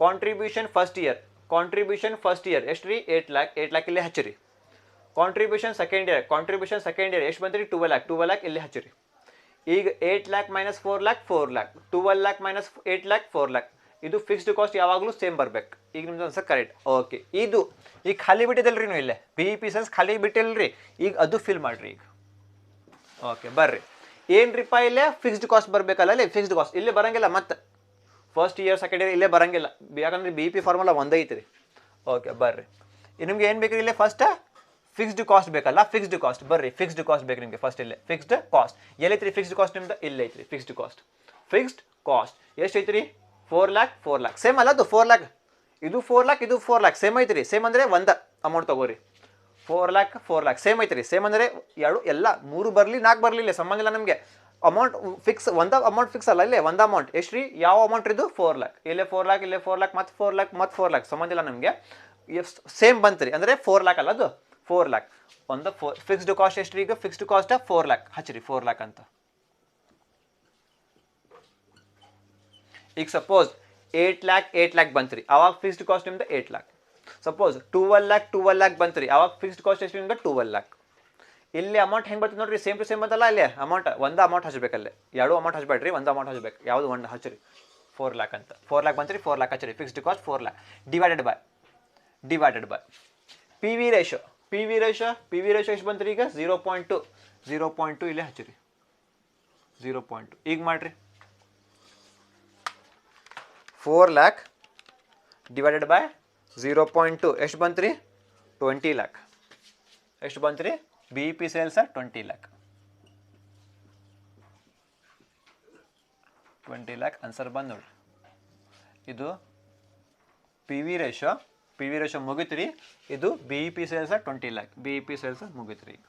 ಕಾಂಟ್ರಿಬ್ಯೂಷನ್ ಫಸ್ಟ್ ಇಯರ್ ಎಷ್ಟು ರೀ 8 lakh. 8 lakh ಇಲ್ಲಿ ಹಚ್ಚಿರಿ. ಕಾಂಟ್ರಿಬ್ಯೂಷನ್ ಸೆಕೆಂಡ್ ಇಯರ್ ಎಷ್ಟು ಬಂತು ರೀ 12 lakh ಇಲ್ಲಿ ಹಚ್ಚಿರಿ. ಈಗ 8 lakh minus 4 lakh 12 lakh minus 8 lakh 4 lakh. ಇದು ಫಿಕ್ಸ್ಡ್ ಕಾಸ್ಟ್ ಯಾವಾಗಲೂ ಸೇಮ್ ಬರ್ಬೇಕು. ಈಗ ನಿಮ್ದು ಅನ್ಸ ಕರೆಕ್ಟ್. ಓಕೆ, ಇದು ಈಗ ಖಾಲಿ ಬಿಟ್ಟಿದ್ದಲ್ರಿ ನೀವು ಇಲ್ಲೇ BEP ಸೇಲ್ಸ್ ಖಾಲಿ ಬಿಟ್ಟಿಲ್ರಿ. ಈಗ ಅದು ಫಿಲ್ ಮಾಡಿರಿ ಈಗ. ಓಕೆ ಬರ್ರಿ. ಏನ್ರಿಪ್ಪ ಇಲ್ಲೇ ಫಿಕ್ಸ್ಡ್ ಕಾಸ್ಟ್ ಬರಬೇಕಲ್ಲ. ಇಲ್ಲಿ ಫಿಕ್ಸ್ಡ್ ಕಾಸ್ಟ್ ಇಲ್ಲೇ ಬರಂಗಿಲ್ಲ. ಮತ್ತೆ ಫಸ್ಟ್ ಇಯರ್ ಸೆಕೆಂಡ್ ಇಯರ್ ಇಲ್ಲೇ ಬರಂಗಿಲ್ಲ, ಯಾಕಂದ್ರೆ BEP ಫಾರ್ಮುಲಾ ಒಂದೇ ಐತ್ರಿ. ಓಕೆ ಬರ್ರಿ. ನಿಮ್ಗೆ ಏನು ಬೇಕ್ರಿ ಇಲ್ಲೇ ಫಸ್ಟ್ ಫಿಕ್ಸ್ಡ್ ಕಾಸ್ಟ್ ಬೇಕಲ್ಲ. ಫಿಕ್ಸ್ಡ್ ಕಾಸ್ಟ್ ಬರ್ರಿ. ಫಿಕ್ಸ್ಡ್ ಕಾಸ್ಟ್ ಬೇಕು ನಿಮಗೆ ಫಸ್ಟ್. ಇಲ್ಲೇ ಫಿಕ್ಸ್ಡ್ ಕಾಸ್ಟ್ ಎಲ್ಲೈತ್ರಿ? ಫಿಕ್ಸ್ಡ್ ಕಾಸ್ಟ್ ನಿಮ್ದು ಇಲ್ಲೇ ಐತ್ರಿ. ಫಿಕ್ಸ್ಡ್ ಕಾಸ್ಟ್ ಎಷ್ಟು ಐತ್ರಿ? 4 lakh ಸೇಮ್ ಅಲ್ಲ. ಅದು 4 lakh ಇದು 4 lakh ಸೇಮ್ ಐತ್ರಿ. ಸೇಮ್ ಅಂದರೆ ಒಂದು ಅಮೌಂಟ್ ತಗೋರಿ. 4 lakh ಸೇಮ್ ಐತ್ರಿ. ಸೇಮ್ ಅಂದರೆ ಎರಡು ಎಲ್ಲ 3 ಬರಲಿ 4 ಬರಲಿ ಇಲ್ಲ ಸಂಬಂಧ ಇಲ್ಲ ನಮಗೆ. ಅಮೌಂಟ್ ಫಿಕ್ಸ್ ಒಂದು ಅಮೌಂಟ್ ಫಿಕ್ಸ್ ಅಲ್ಲ. ಇಲ್ಲೇ ಒಂದು ಅಮೌಂಟ್ ಎಷ್ಟು ರೀ? ಯಾವ ಅಮೌಂಟ್ ಇದು 4 lakh. ಇಲ್ಲೇ 4 lakh ಇಲ್ಲೇ 4 lakh ಮತ್ತು 4 lakh ಸಂಬಂಧ ಇಲ್ಲ ನಮಗೆ. ಸೇಮ್ ಬಂತು ರೀ. ಅಂದರೆ 4 lakh ಅಲ್ಲ, ಅದು 4 lakh. ಒಂದು ಫಿಕ್ಸ್ಡ್ ಕಾಸ್ಟ್ ಎಷ್ಟು ರೀ? ಈಗ ಫಿಕ್ಸ್ಡ್ ಕಾಸ್ಟ್ 4 lakh ಹಚ್ಚಿರಿ. 4 lakh ಅಂತ. ಈಗ ಸಪೋಸ್ 8 lakh ಬಂತು ರೀ. ಅವಾಗ ಫಿಕ್ಸ್ಡ್ ಕಾಸ್ಟ್ ನಿಮ್ದು 8 lakh. ಸಪೋಸ್ 12 lakh ಬಂತು ರೀ. ಅವಾಗ ಫಿಕ್ಸ್ಡ್ ಕಾಸ್ಟ್ ಎಷ್ಟು ನಿಮ್ದು 12 lakh. ಇಲ್ಲಿ ಅಮೌಂಟ್ ಹೆಂಗೆ ಬರ್ತದೆ ನೋಡ್ರಿ. ಸೇಮ್ ಟು ಸೇಮ್ ಬಂತಲ್ಲ. ಇಲ್ಲಿ ಅಮೌಂಟ್ ಒಂದು ಅಮೌಂಟ್ ಹಚ್ಬೇಕಲ್ಲೇ. ಎರಡು ಅಮೌಂಟ್ ಹಚ್ಬೇಡ್ರಿ, ಒಂದು ಅಮೌಂಟ್ ಹಚ್ಬೇಕು. ಯಾವುದು ಒಂದು ಹಚ್ಚಿರಿ. 4 lakh ಅಂತ. 4 lakh ಬಂತು ರೀ. 4 lakh ಹಚ್ಚಿರಿ. Fixed cost 4 lakh divided by P V ratio ಎಷ್ಟು ಬಂತು ರೀ? ಈಗ 0.2 ಇಲ್ಲೇ ಹಚ್ಚಿರಿ. 0.2 ಈಗ ಮಾಡಿರಿ. 4 lakh ಡಿವೈಡೆಡ್ ಬೈ 0.2 ಎಷ್ಟು ಬಂತು ರೀ? 20 lakh. ಎಷ್ಟು ಬಂತು ರೀ? BEP sales 20 lakh. 20 lakh answer ಬಂದು ನೋಡ್ರಿ. ಇದು ಪಿ ವಿ ರೇಷೋ ಮುಗಿತು ರೀ. ಇದು BEP sales 20 lakh. BEP sales ಮುಗಿತು ರೀ. ಈಗ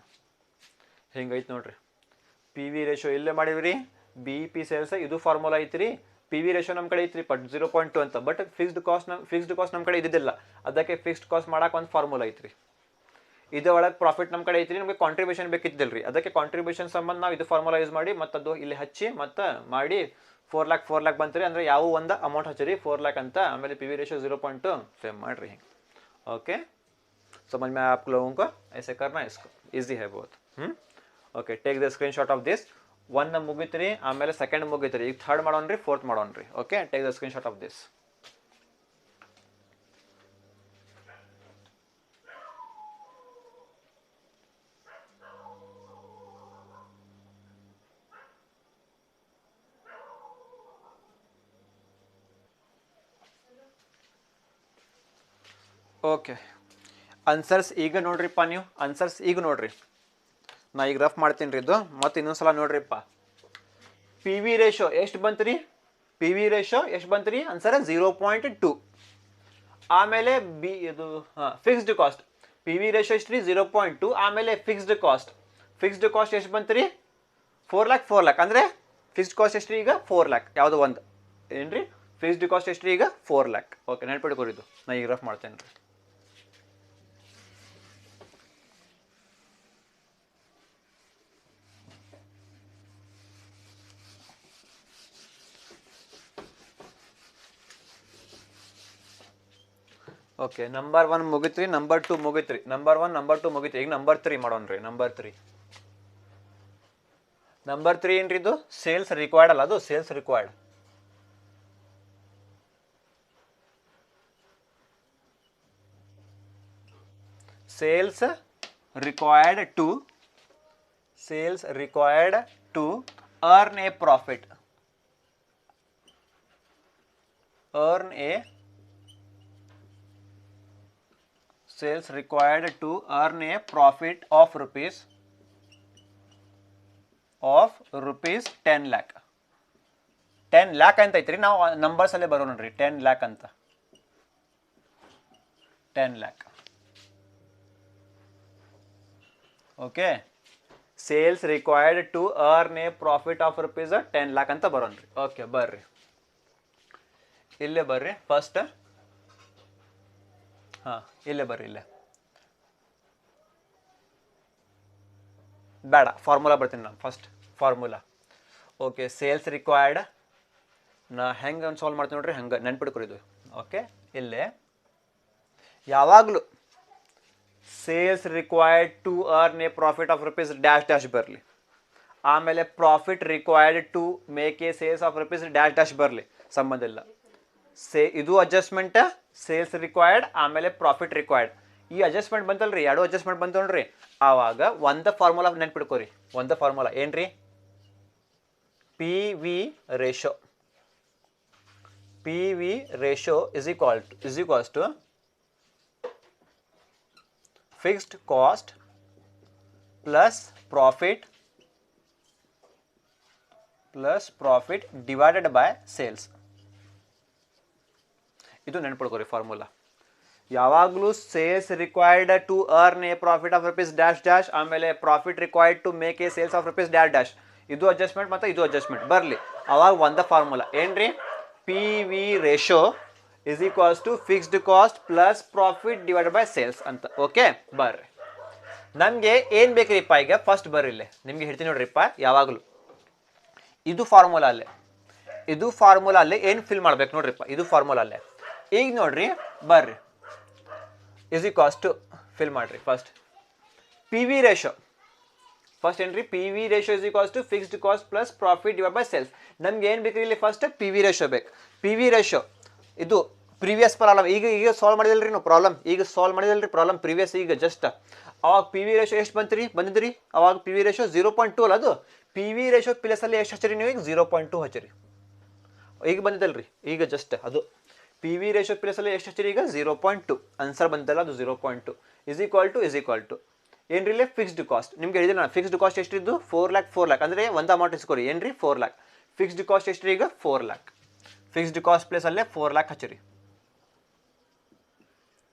ಹಿಂಗೈತೆ ನೋಡ್ರಿ. ಪಿ ವಿ ರೇಷೋ ಇಲ್ಲೇ ಮಾಡಿವ್ರಿ. BEP ಸೇಲ್ಸ್ ಇದು ಫಾರ್ಮುಲಾ ಐತ್ರಿ. ಪಿ ವಿ ರೇಷೋ ನಮ್ಮ ಕಡೆ ಐತ್ರಿ 0.2 ಅಂತ. ಬಟ್ ಫಿಕ್ಸ್ಡ್ ಕಾಸ್ಟ್ ನಮ್ಮ ಕಡೆ ಇದ್ದಿದ್ದಿಲ್ಲ. ಅದಕ್ಕೆ ಫಿಕ್ಸ್ಡ್ ಕಾಸ್ಟ್ ಮಾಡಕ್ಕೆ ಒಂದು ಫಾರ್ಮುಲಾ ಐತ್ರಿ. ಇದೇ ಒಳಗೆ ಪ್ರಾಫಿಟ್ ನಮ್ಮ ಕಡೆ ಐತ್ರಿ. ನಮಗೆ ಕಾಂಟ್ರಿಬ್ಯೂಷನ್ ಬೇಕಿದ್ದಿಲ್ಲ ರೀ. ಅದಕ್ಕೆ ಕಾಂಟ್ರಿಬ್ಯೂಷನ್ ಸಂಬಂಧ ನಾವು ಇದು ಫಾರ್ಮುಲಾ ಯೂಸ್ ಮಾಡಿ ಮತ್ತು ಅದು ಇಲ್ಲಿ ಹಚ್ಚಿ ಮತ್ತು ಮಾಡಿ 4 lakh ಬಂತು ರೀ. ಅಂದರೆ ಯಾವ ಒಂದು ಅಮೌಂಟ್ ಹಚ್ಚಿರಿ 4 lakh ಅಂತ. ಆಮೇಲೆ ಪಿ ವಿ ರೇಷೋ 0.2 ಸೇಮ್ ಮಾಡಿರಿ ಹಿಂಗೆ. ओके, समझ में आया आप लोगों को? ऐसे करना है इसको, इजी है बहुत. Okay, take the screenshot of this. 1 ಮುಗಿತ್ರಿ, ಆಮೇಲೆ ಸೆಕೆಂಡ್ ಮುಗಿತ್ರಿ. ಈಗ ಥರ್ಡ್ ಮಾಡೋಣ್ರಿ, ಫೋರ್ತ್ ಮಾಡೋಣ್ರಿ. Okay, take the screenshot of this. Okay, answers ಈಗ ನೋಡ್ರಿಪ್ಪ. ನೀವು ಆನ್ಸರ್ಸ್ ಈಗ ನೋಡ್ರಿ. ನಾ ಈಗ ರಫ್ ಮಾಡ್ತೀನಿ ರೀ ಇದು. ಮತ್ತು ಇನ್ನೊಂದ್ಸಲ ನೋಡ್ರಿಪ್ಪ. ಪಿ ವಿ ರೇಷೋ ಎಷ್ಟು ಬಂತು ರೀ? ಪಿ ವಿ ರೇಷೋ ಎಷ್ಟು ಬಂತು ರೀ? ಆನ್ಸರ್ 0.2. ಆಮೇಲೆ ಇದು fixed cost. P V ratio ಎಷ್ಟು ರೀ? 0.2. ಆಮೇಲೆ ಫಿಕ್ಸ್ಡ್ ಕಾಸ್ಟ್ ಎಷ್ಟು ಬಂತು ರೀ? 4 lakh. ಅಂದರೆ ಫಿಕ್ಸ್ಡ್ ಕಾಸ್ಟ್ ಎಷ್ಟು ರೀ? ಈಗ 4 lakh. ಯಾವುದೋ ಒಂದು ಏನ್ರಿ ಫಿಕ್ಸ್ಡ್ ಕಾಸ್ಟ್ ಎಷ್ಟು ರೀ? ಈಗ 4 lakh. ಓಕೆ, ನೆನ್ಪಿಟ್ಕೊರಿದು. ನಾ ಈಗ ರಫ್ ಮಾಡ್ತೇನೆ ರೀ. ಓಕೆ, ನಂಬರ್ 1 ಮುಗಿತ್ರಿ, ನಂಬರ್ 2 ಮುಗಿತ್ರಿ. ನಂಬರ್ 1 ನಂಬರ್ 2 ಮುಗಿತ್ರಿ. ಈಗ ನಂಬರ್ 3 ಮಾಡೋಣ್ರಿ. ನಂಬರ್ 3 ಏನ್ರಿ? ಇದು ಸೇಲ್ಸ್ ರಿಕ್ವೈರ್ಡ್ ಅಲ್ಲ, ಅದು sales required. Sales required to earn a profit. Sales required to earn a profit of rupees 10 lakh. 10 lakh ಅಂತ ಐತ್ರಿ. ನಾವು ನಂಬರ್ಸ್ ಅಲ್ಲೇ ಬರೋ ನೋಡ್ರಿ. 10 lakh ಅಂತ. 10 lakh. Okay, sales required to earn a profit of rupees 10 lakh ಅಂತ ಬರೋಣ್ರಿ. ಓಕೆ, ಬರ್ರಿ ಇಲ್ಲೇ ಬರ್ರಿ ಫಸ್ಟ್. ಇಲ್ಲೇ ಬರ್ರಿ. ಇಲ್ಲೇ ಬೇಡ, ಫಾರ್ಮುಲಾ ಬರ್ತೀನಿ ನಾನು first formula. Okay, sales required ನಾ ಹೆಂಗೆ ಸಾಲ್ವ್ ಮಾಡ್ತೀನಿ ನೋಡ್ರಿ, ಹಂಗೆ ನೆನ್ಪಿಡ್ಕೊರಿ ಇದು. ಓಕೆ, ಇಲ್ಲೇ ಯಾವಾಗಲೂ sales required to earn a profit of rupees dash dash ಬರಲಿ, ಆಮೇಲೆ profit required to make a sales of rupees dash dash ಬರಲಿ, ಸಂಬಂಧ ಇಲ್ಲ. ಇದು ಅಡ್ಜಸ್ಟ್ಮೆಂಟ್ ಸೇಲ್ಸ್ ರಿಕ್ವೈರ್ಡ್ ಆಮೇಲೆ ಪ್ರಾಫಿಟ್ ರಿಕ್ವೈರ್ಡ್. ಈ ಅಡ್ಜಸ್ಟ್ಮೆಂಟ್ ಬಂತಲ್ರಿ, ಎರಡು ಅಡ್ಜಸ್ಟ್ಮೆಂಟ್ ಬಂತು ನೋಡ್ರಿ, ಆವಾಗ ಒಂದು ಫಾರ್ಮುಲಾ ನೆನ್ಪಿಡ್ಕೋರಿ. ಒಂದು ಫಾರ್ಮುಲಾ ಏನ್ರಿ? P V ratio. P V ratio is equals to fixed cost plus profit divided by sales. ಇದು ನೆನ್ಪಿಡ್ಕೋರಿ ಫಾರ್ಮುಲಾ. ಯಾವಾಗಲೂ sales required to earn a profit of rupees dash dash, ಆಮೇಲೆ profit required to make a sales of rupees dash dash, ಇದು ಅಡ್ಜಸ್ಟ್ಮೆಂಟ್ ಮತ್ತು ಇದು ಅಡ್ಜಸ್ಟ್ಮೆಂಟ್ ಬರಲಿ, ಅವಾಗ ಒಂದು ಫಾರ್ಮುಲಾ ಏನ್ರಿ? P V ratio is equals to fixed cost plus profit divided by sales ಅಂತ. ಓಕೆ, ಬರ್ರಿ ನಮಗೆ ಏನು ಬೇಕ್ರಿಪ್ಪ ಈಗ ಫಸ್ಟ್ ಬರ್ರಿಲ್ಲೇ ನಿಮಗೆ ಹೇಳ್ತೀನಿ ನೋಡ್ರಿಪ್ಪ. ಯಾವಾಗಲೂ ಇದು ಫಾರ್ಮುಲಾ ಅಲ್ಲೇ ಏನು ಫಿಲ್ ಮಾಡ್ಬೇಕು ನೋಡ್ರಿಪ್ಪ, ಇದು ಫಾರ್ಮುಲಾ ಅಲ್ಲೇ. ಈಗ ನೋಡ್ರಿ ಬರ್ರಿ, ಇಸ್ ಈಕ್ವಲ್ಸ್ ಟು ಫಿಲ್ ಮಾಡ್ರಿ first P V ratio. First ಏನ್ರಿ? P V ratio is equals to fixed cost plus profit divide by sales. ನಮ್ಗೆ ಏನು ಬೇಕ್ರಿ ಇಲ್ಲಿ ಫಸ್ಟ್ ಪಿ ವಿ ರೇಷೋ ಬೇಕು. ಪಿ ವಿ ರೇಷೋ ಇದು ಪ್ರೀವಿಯಸ್ ಪ್ರಾಬ್ಲಮ್, ಈಗ ಸಾಲ್ವ್ ಮಾಡಿದಲ್ರಿ ನಾವು ಪ್ರಾಬ್ಲಮ್, ಪ್ರಾಬ್ಲಮ್ ಪ್ರೀವಿಯಸ್ ಈಗ ಜಸ್ಟ್. ಅವಾಗ ಪಿ ವಿ ರೇಷೋ ಎಷ್ಟು ಬಂದಿದ್ರಿ ಅವಾಗ ಪಿ ವಿ ರೇಷೋ 0.2 ಅಲ್ಲ, ಅದು ಪಿ ವಿ ರೇಷೋ ಪ್ಲಸಲ್ಲಿ ಎಷ್ಟು ಹಚ್ಚಿರಿ ನೀವು? ಈಗ 0.2 ಹಚ್ಚಿರಿ. ಈಗ ಬಂದಿದ್ದಲ್ರಿ ಈಗ ಜಸ್ಟ್ ಅದು ಪಿ ವಿ ರೇಷೋ ಪ್ಲಸಲ್ಲಿ ಎಷ್ಟು ಹಚ್ಚಿರಿ? ಈಗ 0.2 ಆನ್ಸರ್ ಬಂದಿದ್ದಲ್ಲ, ಅದು 0.2 ಇಸ್ ಈಕ್ವಲ್ ಟು ಏನ್ರಿ ಇಲ್ಲಿ ಫಿಕ್ಸ್ಡ್ ಕಾಸ್ಟ್. ನಿಮ್ಗೆ ಹೇಳಿದ್ರೆ ನಾನು ಫಿಕ್ಸ್ಡ್ ಕಾಸ್ಟ್ ಎಷ್ಟಿದ್ದು? 4 lakh ಅಂದರೆ ಒಂದು ಅಮೌಂಟ್ ಇಸ್ಕೊರಿ ಏನ್ರಿ? 4 lakh. ಫಿಕ್ಸ್ಡ್ ಕಾಸ್ಟ್ ಎಷ್ಟ್ರಿ ಈಗ? 4 lakh. ಫಿಕ್ಸ್ಡ್ ಕಾಸ್ಟ್ ಪ್ಲೇಸ್ ಅಲ್ಲೇ 4 lakh ಹಚ್ಚಿರಿ.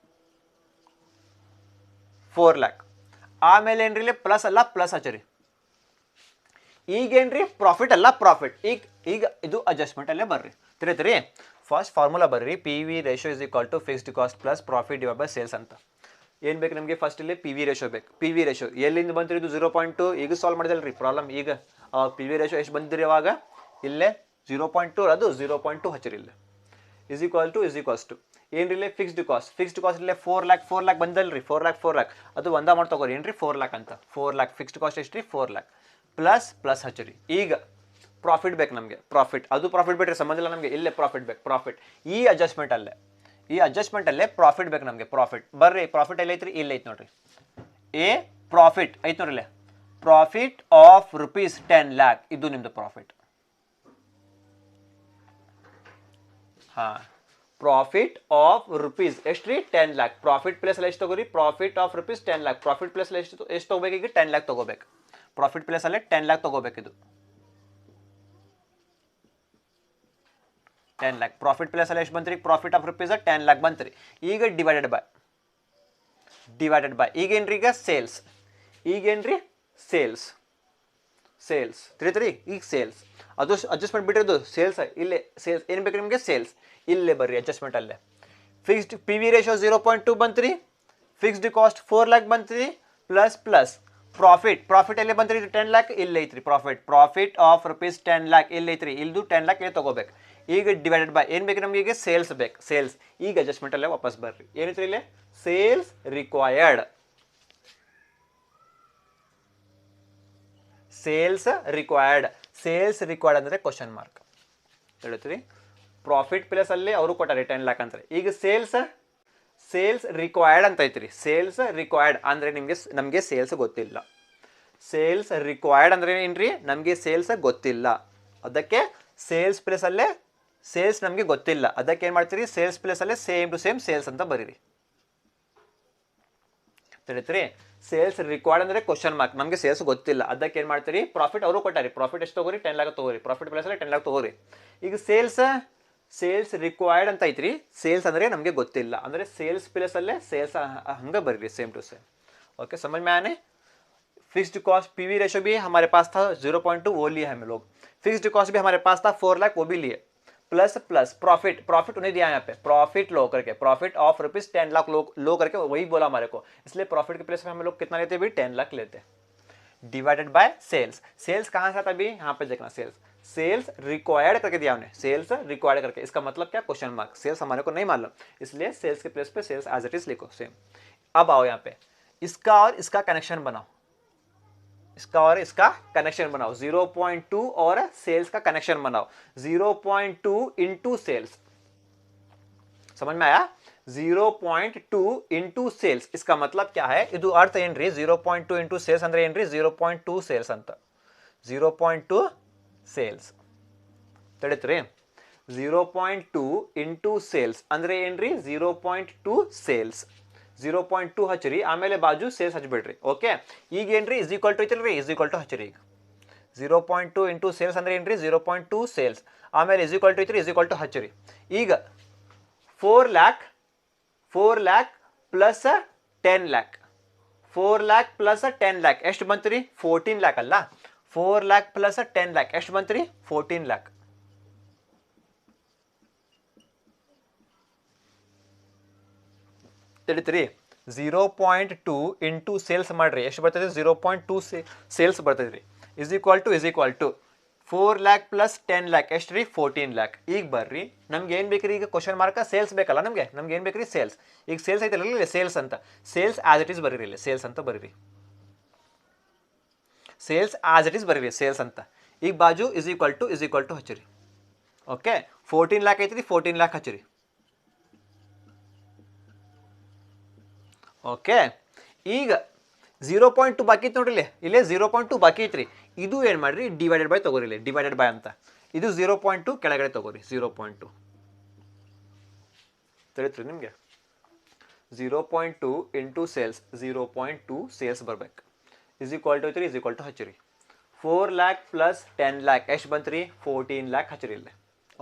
4 lakh. ಆಮೇಲೆ ಏನ್ರಿ ಇಲ್ಲಿ ಪ್ಲಸ್ ಅಲ್ಲ ಪ್ಲಸ್ ಹಚ್ಚಿರಿ. ಈಗೇನ್ರಿ ಪ್ರಾಫಿಟ್ ಅಲ್ಲ ಪ್ರಾಫಿಟ್. ಈಗ ಇದು ಅಡ್ಜಸ್ಟ್ಮೆಂಟ್ ಅಲ್ಲೇ ಬರ್ರಿ, ತಿಳಿತ್ರಿ? ಫಸ್ಟ್ ಫಾರ್ಮುಲಾ ಬರ್ರಿ, P V ratio is equal to fixed cost plus profit divide by sales ಅಂತ. ಏನು ಬೇಕು ನಮಗೆ? ಫಸ್ಟ್ ಇಲ್ಲಿ ಪಿ ವಿ ರೇಷೋ ಬೇಕು. ಪಿ ವಿ ರೇಷೋ ಎಲ್ಲಿಂದ ಬಂತು? ಇದು 0.2. ಈಗ ಸಾಲ್ವ್ ಮಾಡಿದಲ್ರಿ ಪ್ರಾಬ್ಲಮ್. ಈಗ ಪಿ ವಿ ರೇಷೋ ಎಷ್ಟು ಬಂದಿರಿ ಅವಾಗ? ಇಲ್ಲೇ 0.2 ಅದು 0.2 ಹಚ್ಚಿರಿ ಇಲ್ಲಿ. ಇಸ್ ಈಕ್ವಲ್ಸ್ ಟು ಏನ್ರಿ ಇಲ್ಲಿ ಫಿಕ್ಸ್ಡ್ ಕಾಸ್ಟ್ ಇಲ್ಲೇ 4 lakh ಬಂದಲ್ರಿ. 4 lakh ಅದು ಒಂದ ಅಮೌಂಟ್ ತಗೋರಿ ಏನ್ರಿ? 4 lakh ಅಂತ. 4 lakh ಫಿಕ್ಸ್ಡ್ ಕಾಸ್ಟ್ ಎಷ್ಟ್ರಿ? 4 lakh ಪ್ಲಸ್ ಹಚ್ಚಿರಿ. ಈಗ ಪ್ರಾಫಿಟ್ ಬೇಕು ನಮಗೆ, ಅದು ಪ್ರಾಫಿಟ್ ಬೇಕ್ರಿ, ಸಂಬಂಧ ಇಲ್ಲ ನಮಗೆ, ಇಲ್ಲೇ ಪ್ರಾಫಿಟ್ ಬೇಕು. ಪ್ರಾಫಿಟ್ ಈ ಅಡ್ಜಸ್ಟ್ಮೆಂಟ್ ಅಲ್ಲೇ ಪ್ರಾಫಿಟ್ ಬೇಕು ನಮಗೆ. ಪ್ರಾಫಿಟ್ ಬರ್ರಿ, ಪ್ರಾಫಿಟ್ ಎಲ್ಲ ಐತ್ರಿ? ಇಲ್ಲ ಐತಿ ನೋಡ್ರಿ. ಪ್ರಾಫಿಟ್ ಐತಿ ನೋಡ್ರಿ ಇಲ್ಲೇ, ಪ್ರಾಫಿಟ್ ಆಫ್ ರುಪೀಸ್ 10 lakh ಇದು ನಿಮ್ದು ಪ್ರಾಫಿಟ್. ಪ್ರಾಫಿಟ್ ಆಫ್ ರುಪೀಸ್ ಎಷ್ಟ್ರಿ? 10 lakh. ಪ್ರಾಫಿಟ್ ಪ್ಲೇಸ್ ಅಲ್ಲಿ ಎಷ್ಟು ತಗೋರಿ? Profit of rupees 10 lakh. Profit place ಅಲ್ಲಿ ಎಷ್ಟು ತಗೋಬೇಕು? ಈಗ 10 lakh ತಗೋಬೇಕು. ಪ್ರಾಫಿಟ್ ಪ್ಲೇಸ್ ಅಲ್ಲೇ 10 lakh ತಗೋಬೇಕು. ಇದು 10 lakh. ಪ್ರಾಫಿಟ್ ಪ್ಲೇಸ್ ಅಲ್ಲಿ ಎಷ್ಟು ಬಂತ್ರಿ? ಪ್ರಾಫಿಟ್ ಆಫ್ ರುಪೀಸ್ 10 lakh ಬಂತ್ರಿ. ಈಗ ಡಿವೈಡೆಡ್ ಬೈ ಈಗೇನ್ರಿ? ಈಗ ಸೇಲ್ಸ್ ತಿಳಿತ್ರಿ? ಈಗ ಸೇಲ್ಸ್ ಅದು ಅಡ್ಜಸ್ಟ್ಮೆಂಟ್ ಬಿಟ್ಟಿರೋದು ಸೇಲ್ಸ್. ಇಲ್ಲೇ ಸೇಲ್ಸ್ ಏನು ಬೇಕು ನಿಮಗೆ? ಸೇಲ್ಸ್. ಇಲ್ಲೇ ಬರ್ರಿ ಅಡ್ಜಸ್ಟ್ಮೆಂಟ್ ಅಲ್ಲೇ ಫಿಕ್ಸ್ಡ್ ಪಿ ವಿ ರೇಷೋ 0.2 ಬಂತ್ರಿ. ಫಿಕ್ಸ್ಡ್ ಕಾಸ್ಟ್ 4 lakh ಬಂತ್ರಿ. ಪ್ಲಸ್ ಪ್ರಾಫಿಟ್ ಎಲ್ಲಿ ಬಂತ್ರಿ? ಇದು 10 lakh ಇಲ್ಲಿ ಐತ್ರಿ. ಪ್ರಾಫಿಟ್ ಆಫ್ ರುಪೀಸ್ 10 lakh ಇಲ್ಲಿ ಐತ್ರಿ. ಇಲ್ದು 10 lakh ಇಲ್ಲಿ ತಗೋಬೇಕು. ಈಗ ಡಿವೈಡೆಡ್ ಬೈ ಏನು ಬೇಕು ನಮಗೆ? ಈಗ ಸೇಲ್ಸ್ ಬೇಕು. ಸೇಲ್ಸ್ ಈಗ ಅಡ್ಜಸ್ಟ್ಮೆಂಟ್ ಅಲ್ಲೇ ವಾಪಸ್ ಬರ್ರಿ. ಏನೈತ್ರಿ ಇಲ್ಲೇ? ಸೇಲ್ಸ್ ರಿಕ್ವೈರ್ಡ್ ಅಂದರೆ ಕ್ವಶನ್ ಮಾರ್ಕ್ ಹೇಳುತ್ತೀರಿ. ಪ್ರಾಫಿಟ್ ಪ್ಲೇಸ್ ಅಲ್ಲಿ ಅವರು ಕೊಟ್ಟಾರೆ 10 lakh ಅಂತಾರೆ. ಈಗ ಸೇಲ್ಸ್ ರಿಕ್ವೈರ್ಡ್ ಅಂತ ಐತ್ರಿ. ಸೇಲ್ಸ್ ರಿಕ್ವೈರ್ಡ್ ಅಂದ್ರೆ ನಮಗೆ ಸೇಲ್ಸ್ ಗೊತ್ತಿಲ್ಲ. ಸೇಲ್ಸ್ ರಿಕ್ವೈರ್ಡ್ ಅಂದ್ರೆ ಏನ್ರಿ? ನಮಗೆ ಸೇಲ್ಸ್ ಗೊತ್ತಿಲ್ಲ. ಅದಕ್ಕೆ ಸೇಲ್ಸ್ ಪ್ಲೇಸ್ ಅಲ್ಲೇ ಸೇಲ್ಸ್ ನಮಗೆ ಗೊತ್ತಿಲ್ಲ. ಅದಕ್ಕೆ ಏನು ಮಾಡ್ತೀರಿ? ಸೇಲ್ಸ್ ಪ್ಲೇಸ್ ಅಲ್ಲೇ ಸೇಮ್ ಟು ಸೇಮ್ ಸೇಲ್ಸ್ ಅಂತ ಬರೀರಿ. ತಿಳಿತ್ರಿ? ಸೇಲ್ಸ್ ರಿಕ್ವೈರ್ಡ್ ಅಂದ್ರೆ ಕ್ವಶನ್ ಮಾರ್ಕ್, ನಮಗೆ ಸೇಲ್ಸ್ ಗೊತ್ತಿಲ್ಲ. ಅದಕ್ಕೆ ಏನು ಮಾಡ್ತೀರಿ? ಪ್ರಾಫಿಟ್ ಅವರು ಕೊಟ್ಟಾರಿ. ಪ್ರಾಫಿಟ್ ಎಷ್ಟು ತಗೋರಿ? 10 lakh ತಗೋರಿ. ಪ್ರಾಫಿಟ್ ಪ್ಲೇಸ್ ಅಲ್ಲಿ 10 lakh ತಗೋರಿ. ಈಗ ಸೇಲ್ಸ್ ರಿಕ್ವೈರ್ಡ್ ಅಂತ ಐತ್ರಿ. ಸೇಲ್ಸ್ ಅಂದ್ರೆ ನಮಗೆ ಗೊತ್ತಿಲ್ಲ ಅಂದ್ರೆ ಸೇಲ್ಸ್ ಪ್ಲೇಸ್ ಅಲ್ಲೇ ಸೇಲ್ಸ್ ಹಂಗೆ ಬರೀರಿ ಸೇಮ್ टू सेम. ओके, समझ में आने? फिक्स्ड कॉस्ट पीवी रेशो भी हमारे पास था 0.2, वो लिए हम लोग. फिक्स्ड कॉस्ट भी हमारे पास था 4 लाख, वो भी लिए. प्लस प्रॉफिट उन्हें दिया यहाँ पे, प्रॉफिट लो करके, प्रॉफिट ऑफ रुपीज 10 लाख लो करके वही बोला हमारे को, इसलिए प्रॉफिट के प्लेस में हम लोग कितना लेते हैं? 10 लाख लेते हैं. Divided by sales. सेल्स कहाँ से आता अभी, यहाँ पे देखना, सेल्स सेल्स रिक्वायर्ड करके दिया हमने, सेल्स रिक्वायर्ड करके, इसका मतलब क्या, क्वेश्चन मार्क, सेल्स हमारे को नहीं मालूम, इसलिए सेल्स के प्लेस पे सेल्स एज इट इज लिखो सेम। अब आओ यहाँ पे, इसका और इसका कनेक्शन बनाओ, इसका और इसका कनेक्शन बनाओ, 0.2 और सेल्स का कनेक्शन बनाओ, 0.2 इंटू सेल्स, समझ में आया, 0.2 इंटू सेल्स, इसका मतलब क्या है, ಇದು ಅರ್ಥ ಏನ್ರಿ, 0.2 ಇಂಟು ಸೇಲ್ಸ್ ಅಂದ್ರೆ ಏನ್ರಿ, 0.2 ಸೇಲ್ಸ್ ಅಂತ, 0.2 ಸೇಲ್ಸ್ ತಡೀತ್ರಿ, 0.2 ಇಂಟು ಸೇಲ್ಸ್ ಅಂದ್ರೆ ಏನ್ರಿ, 0.2 ಸೇಲ್ಸ್, 0.2 ಹಚ್ಚಿರಿ, ಆಮೇಲೆ ಬಾಜು ಸೇಲ್ಸ್ ಹಚ್ಬಿಡ್ರಿ, ಓಕೆ, ಈಗ ಏನ್ರಿ ಇಸ್ ಈಕ್ವಲ್ ಟು ಐತಿಲ್ರಿ, ಇಸ್ ಈಕ್ವಲ್ ಟು ಹಚ್ಚಿರಿ, ಈಗ 0.2 ಇಂಟು ಸೇಲ್ಸ್ ಅಂದ್ರೆ ಏನ್ರಿ, 0.2 ಸೇಲ್ಸ್, ಆಮೇಲೆ ಇಸ್ ಈಕ್ವಲ್ ಟು ಐತ್ರಿ, ಇಸ್ ಈಕ್ವಲ್ ಟು ಹಚ್ಚಿರಿ, ಈಗ 4 lakh plus 10 lakh, 4 lakh plus 10 lakh ಎಷ್ಟು ಬಂತು ರೀ, 14 lakh ಅಲ್ಲ, 4 lakh plus 10 lakh ಎಷ್ಟು ಬಂತು ರೀ, 14 lakh, ತಿಳಿತ್ರಿ, 0.2 ಇಂಟು ಸೇಲ್ಸ್ ಮಾಡ್ರಿ, ಎಷ್ಟು ಬರ್ತದೆ, 0.2 ಸೇಲ್ಸ್ ಬರ್ತದೆ ರೀ, is equal to 4 lakh plus 10 lakh ಎಷ್ಟು ರೀ, 14 lakh, ಈಗ ಬರ್ರಿ ನಮ್ಗೆ ಏನು ಬೇಕ್ರಿ, ಈಗ ಕ್ವಶನ್ ಮಾರ್ಕ ಸೇಲ್ಸ್ ಬೇಕಲ್ಲ ನಮ್ಗೆ ಏನು ಬೇಕ್ರಿ, ಸೇಲ್ಸ್, ಈಗ ಸೇಲ್ಸ್ ಐತಲ್ಲ ಇಲ್ಲಿ ಸೇಲ್ಸ್ ಅಂತ, ಸೇಲ್ಸ್ ಆಸ್ ಇಟ್ ಈಸ್ ಬರೀರಿ, ಇಲ್ಲಿ ಸೇಲ್ಸ್ ಅಂತ ಬರೀರಿ, ಸೇಲ್ಸ್ ಆಸ್ ಇಟ್ ಈಸ್ ಬರೀರಿ, ಸೇಲ್ಸ್ ಅಂತ, ಈಗ ಬಾಜು ಇಸ್ ಈಕ್ವಲ್ ಟು ಹಚ್ಚಿರಿ, ಓಕೆ, 14 lakh ಐತ್ರಿ, 14 lakh ಹಚ್ಚಿರಿ, ಓಕೆ, ಈಗ 0.2 ಬಾಕಿ ಇತ್ತು ನೋಡ್ರಿ, ಇಲ್ಲೇ 0.2 ಬಾಕಿ ಐತ್ರಿ, ಇದು ಏನು ಮಾಡ್ರಿ, ಡಿವೈಡೆಡ್ ಬೈ ತಗೋರಿ, ಇಲ್ಲಿ ಡಿವೈಡೆಡ್ ಬೈ ಅಂತ, ಇದು 0.2 ಕೆಳಗಡೆ ತಗೋರಿ, 0.2 ತಿಳಿತ್ರಿ ನಿಮಗೆ, 0.2 ಇಂಟು ಸೇಲ್ಸ್, 0.2 ಸೇಲ್ಸ್ ಬರ್ಬೇಕು, ಇಸ್ ಈಕ್ವಲ್ ಟು ಐತ್ರಿ, ಇಸ್ ಈಕ್ವಲ್ ಟು ಹಚ್ಚಿರಿ, 4 lakh ಪ್ಲಸ್ 10 lakh ಎಷ್ಟು ಬಂತು ರೀ, 14 lakh ಹಚ್ಚಿರಿ ಇಲ್ಲೇ,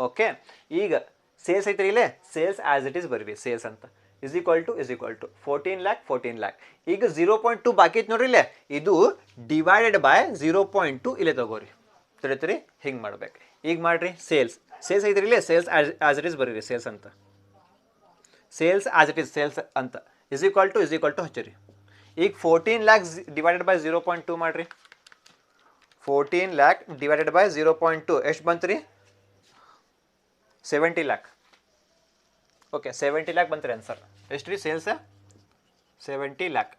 ಓಕೆ, ಈಗ ಸೇಲ್ಸ್ ಐತ್ರಿ ಇಲ್ಲೇ, ಸೇಲ್ಸ್ ಆಸ್ ಇಟ್ ಈಸ್ ಬರೀರಿ, ಸೇಲ್ಸ್ ಅಂತ, ಇಸ್ ಈಕ್ವಲ್ ಟು 14 lakh, ಈಗ 0.2 ಬಾಕಿ ಐತಿ ನೋಡ್ರಿ ಇಲ್ಲೇ, ಇದು ಡಿವೈಡೆಡ್ ಬೈ 0.2 ಇಲ್ಲೇ ತಗೋರಿ, ತಿಳಿತ್ರಿ, ಹಿಂಗೆ ಮಾಡ್ಬೇಕು, ಈಗ ಮಾಡ್ರಿ, ಸೇಲ್ಸ್ ಐತ್ರಿ ಇಲ್ಲೇ, ಸೇಲ್ಸ್ ಆಸ್ ಇಟ್ ಈಸ್ ಬರೀರಿ, ಸೇಲ್ಸ್ ಅಂತ, sales as it is sales ಅಂತ, ಇಸ್ ಈಕ್ವಲ್ ಟು ಹಚ್ಚಿರಿ, ಈಗ 14 lakh ಡಿವೈಡೆಡ್ ಬೈ 0.2 ಮಾಡ್ರಿ, 14 lakh ಡಿವೈಡೆಡ್ ಬೈ 0.2 ಎಷ್ಟು ಬಂತು ರೀ, 70 lakh, ಓಕೆ, 70 lakh ಬಂತ್ರಿ ಆನ್ಸರ್, ಎಷ್ಟು ರೀ ಸೇಲ್ಸ್, 70 lakh,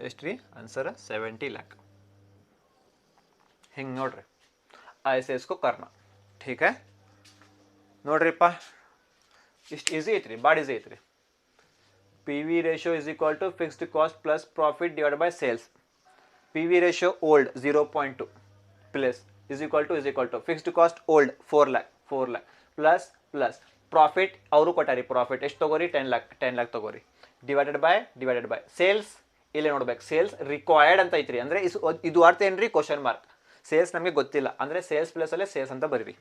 ಎಷ್ಟು ರೀ ಆನ್ಸರ್, 70 lakh, ಹಿಂಗೆ ನೋಡ್ರಿ, ऐसे इसको करना, ठीक है, ನೋಡ್ರಿಪ್ಪ ಇಷ್ಟು ಈಸಿ ಐತ್ರಿ, ಭಾಳ ಈಸಿ ಐತ್ರಿ, P V ratio is equal to fixed cost plus profit divide by sales, P V ratio old 0.2 plus is equal to fixed cost old 4 lakh plus profit ಅವರು ಕೊಟ್ಟಾರಿ, ಪ್ರಾಫಿಟ್ ಎಷ್ಟು ತಗೋರಿ, 10 lakh ತಗೋರಿ, ಡಿವೈಡೆಡ್ ಬೈ ಸೇಲ್ಸ್, ಇಲ್ಲೇ ನೋಡ್ಬೇಕು, ಸೇಲ್ಸ್ ರಿಕ್ವೈರ್ಡ್ ಅಂತ ಐತ್ರಿ, ಅಂದರೆ ಇದು ಅರ್ಥ ಏನ್ರಿ, ಕ್ವಶನ್ ಮಾರ್ಕ್, ಸೇಲ್ಸ್ ನಮಗೆ ಗೊತ್ತಿಲ್ಲ ಅಂದರೆ ಸೇಲ್ಸ್ ಪ್ಲಸ್ ಅಲ್ಲೇ ಸೇಲ್ಸ್ ಅಂತ ಬರೀರಿ,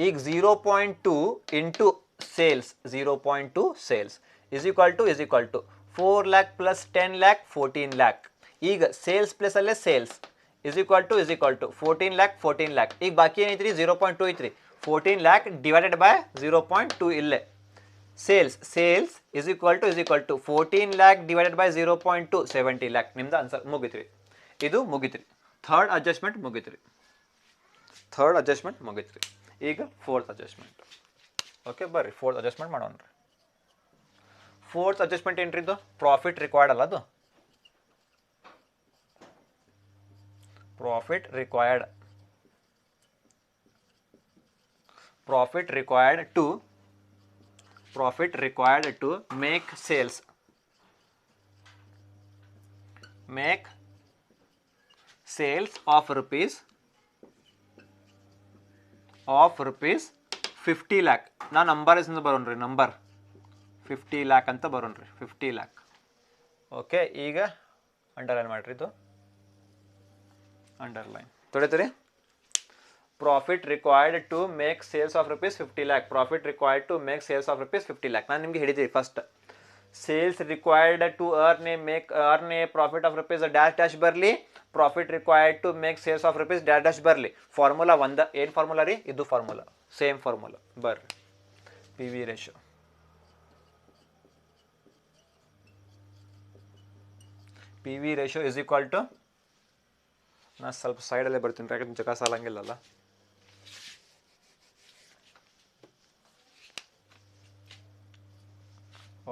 ಈಗ 0.2 into sales, 0.2 sales is equal to 4 lakh plus 10 lakh 14 lakh, ಈಗ ಸೇಲ್ಸ್ ಪ್ಲಸ್ ಅಲ್ಲೇ sales is equal to 14 lakh, ಈಗ ಬಾಕಿ ಏನೈತ್ರಿ, 0.2 ಐತ್ರಿ, 14 lakh ಡಿವೈಡೆಡ್ ಬೈ 0.2 ಇಲ್ಲೇ, sales is equal to 14 lakh divided by 0.2 70 lakh, ನಿಮ್ದು ಆನ್ಸರ್ ಮುಗಿತ್ರಿ, ಇದು ಮುಗಿತ್ರಿ, ಥರ್ಡ್ ಅಡ್ಜಸ್ಟ್ಮೆಂಟ್ ಮುಗಿತ್ರಿ, ಈಗ ಫೋರ್ತ್ ಅಡ್ಜಸ್ಟ್ಮೆಂಟ್, ಓಕೆ, ಬರ್ರಿ ಫೋರ್ತ್ ಅಡ್ಜಸ್ಟ್ಮೆಂಟ್ ಮಾಡೋಣ್ರಿ, ಫೋರ್ತ್ ಅಡ್ಜಸ್ಟ್ಮೆಂಟ್ ಏನ್ರಿ, ಇದು ಪ್ರಾಫಿಟ್ ರಿಕ್ವೈರ್ಡ್ ಅಲ್ಲ, ಅದು profit required to make sales of rupees 50 lakh, ನಾ ನಂಬರ್ ಇಸ್ ಬರೋಣ್ರಿ, ನಂಬರ್ 50 lakh ಅಂತ ಬರೋಣ್ರಿ, 50 lakh, ಓಕೆ, ಈಗ ಅಂಡರ್ಲೈನ್ ಮಾಡ್ರಿ, ಇದು ಅಂಡರ್ಲೈನ್ ತೊಳಿತೀರಿ, profit required to make sales of rupees 50 lakh, profit required to make sales of rupees 50 lakh, ನಾನು ನಿಮಗೆ ಹೇಳಿದ್ದೀವಿ first, sales required to earn a profit of rupees dash ಬರಲಿ, profit required to make sales of rupees dash ಬರಲಿ, ಫಾರ್ಮುಲಾ ಒಂದು, ಏನು ಫಾರ್ಮುಲಾ ರೀ, ಇದು ಫಾರ್ಮುಲಾ, ಸೇಮ್ ಫಾರ್ಮುಲಾ, ಬರ್ರಿ, P V ratio, P V ratio is equal to, ನಾನು ಸ್ವಲ್ಪ ಸೈಡಲ್ಲೇ ಬರ್ತೀನಿ ಯಾಕಂದ್ರೆ ಜಗ ಸಾಲಂಗಿಲ್ಲಲ್ಲ.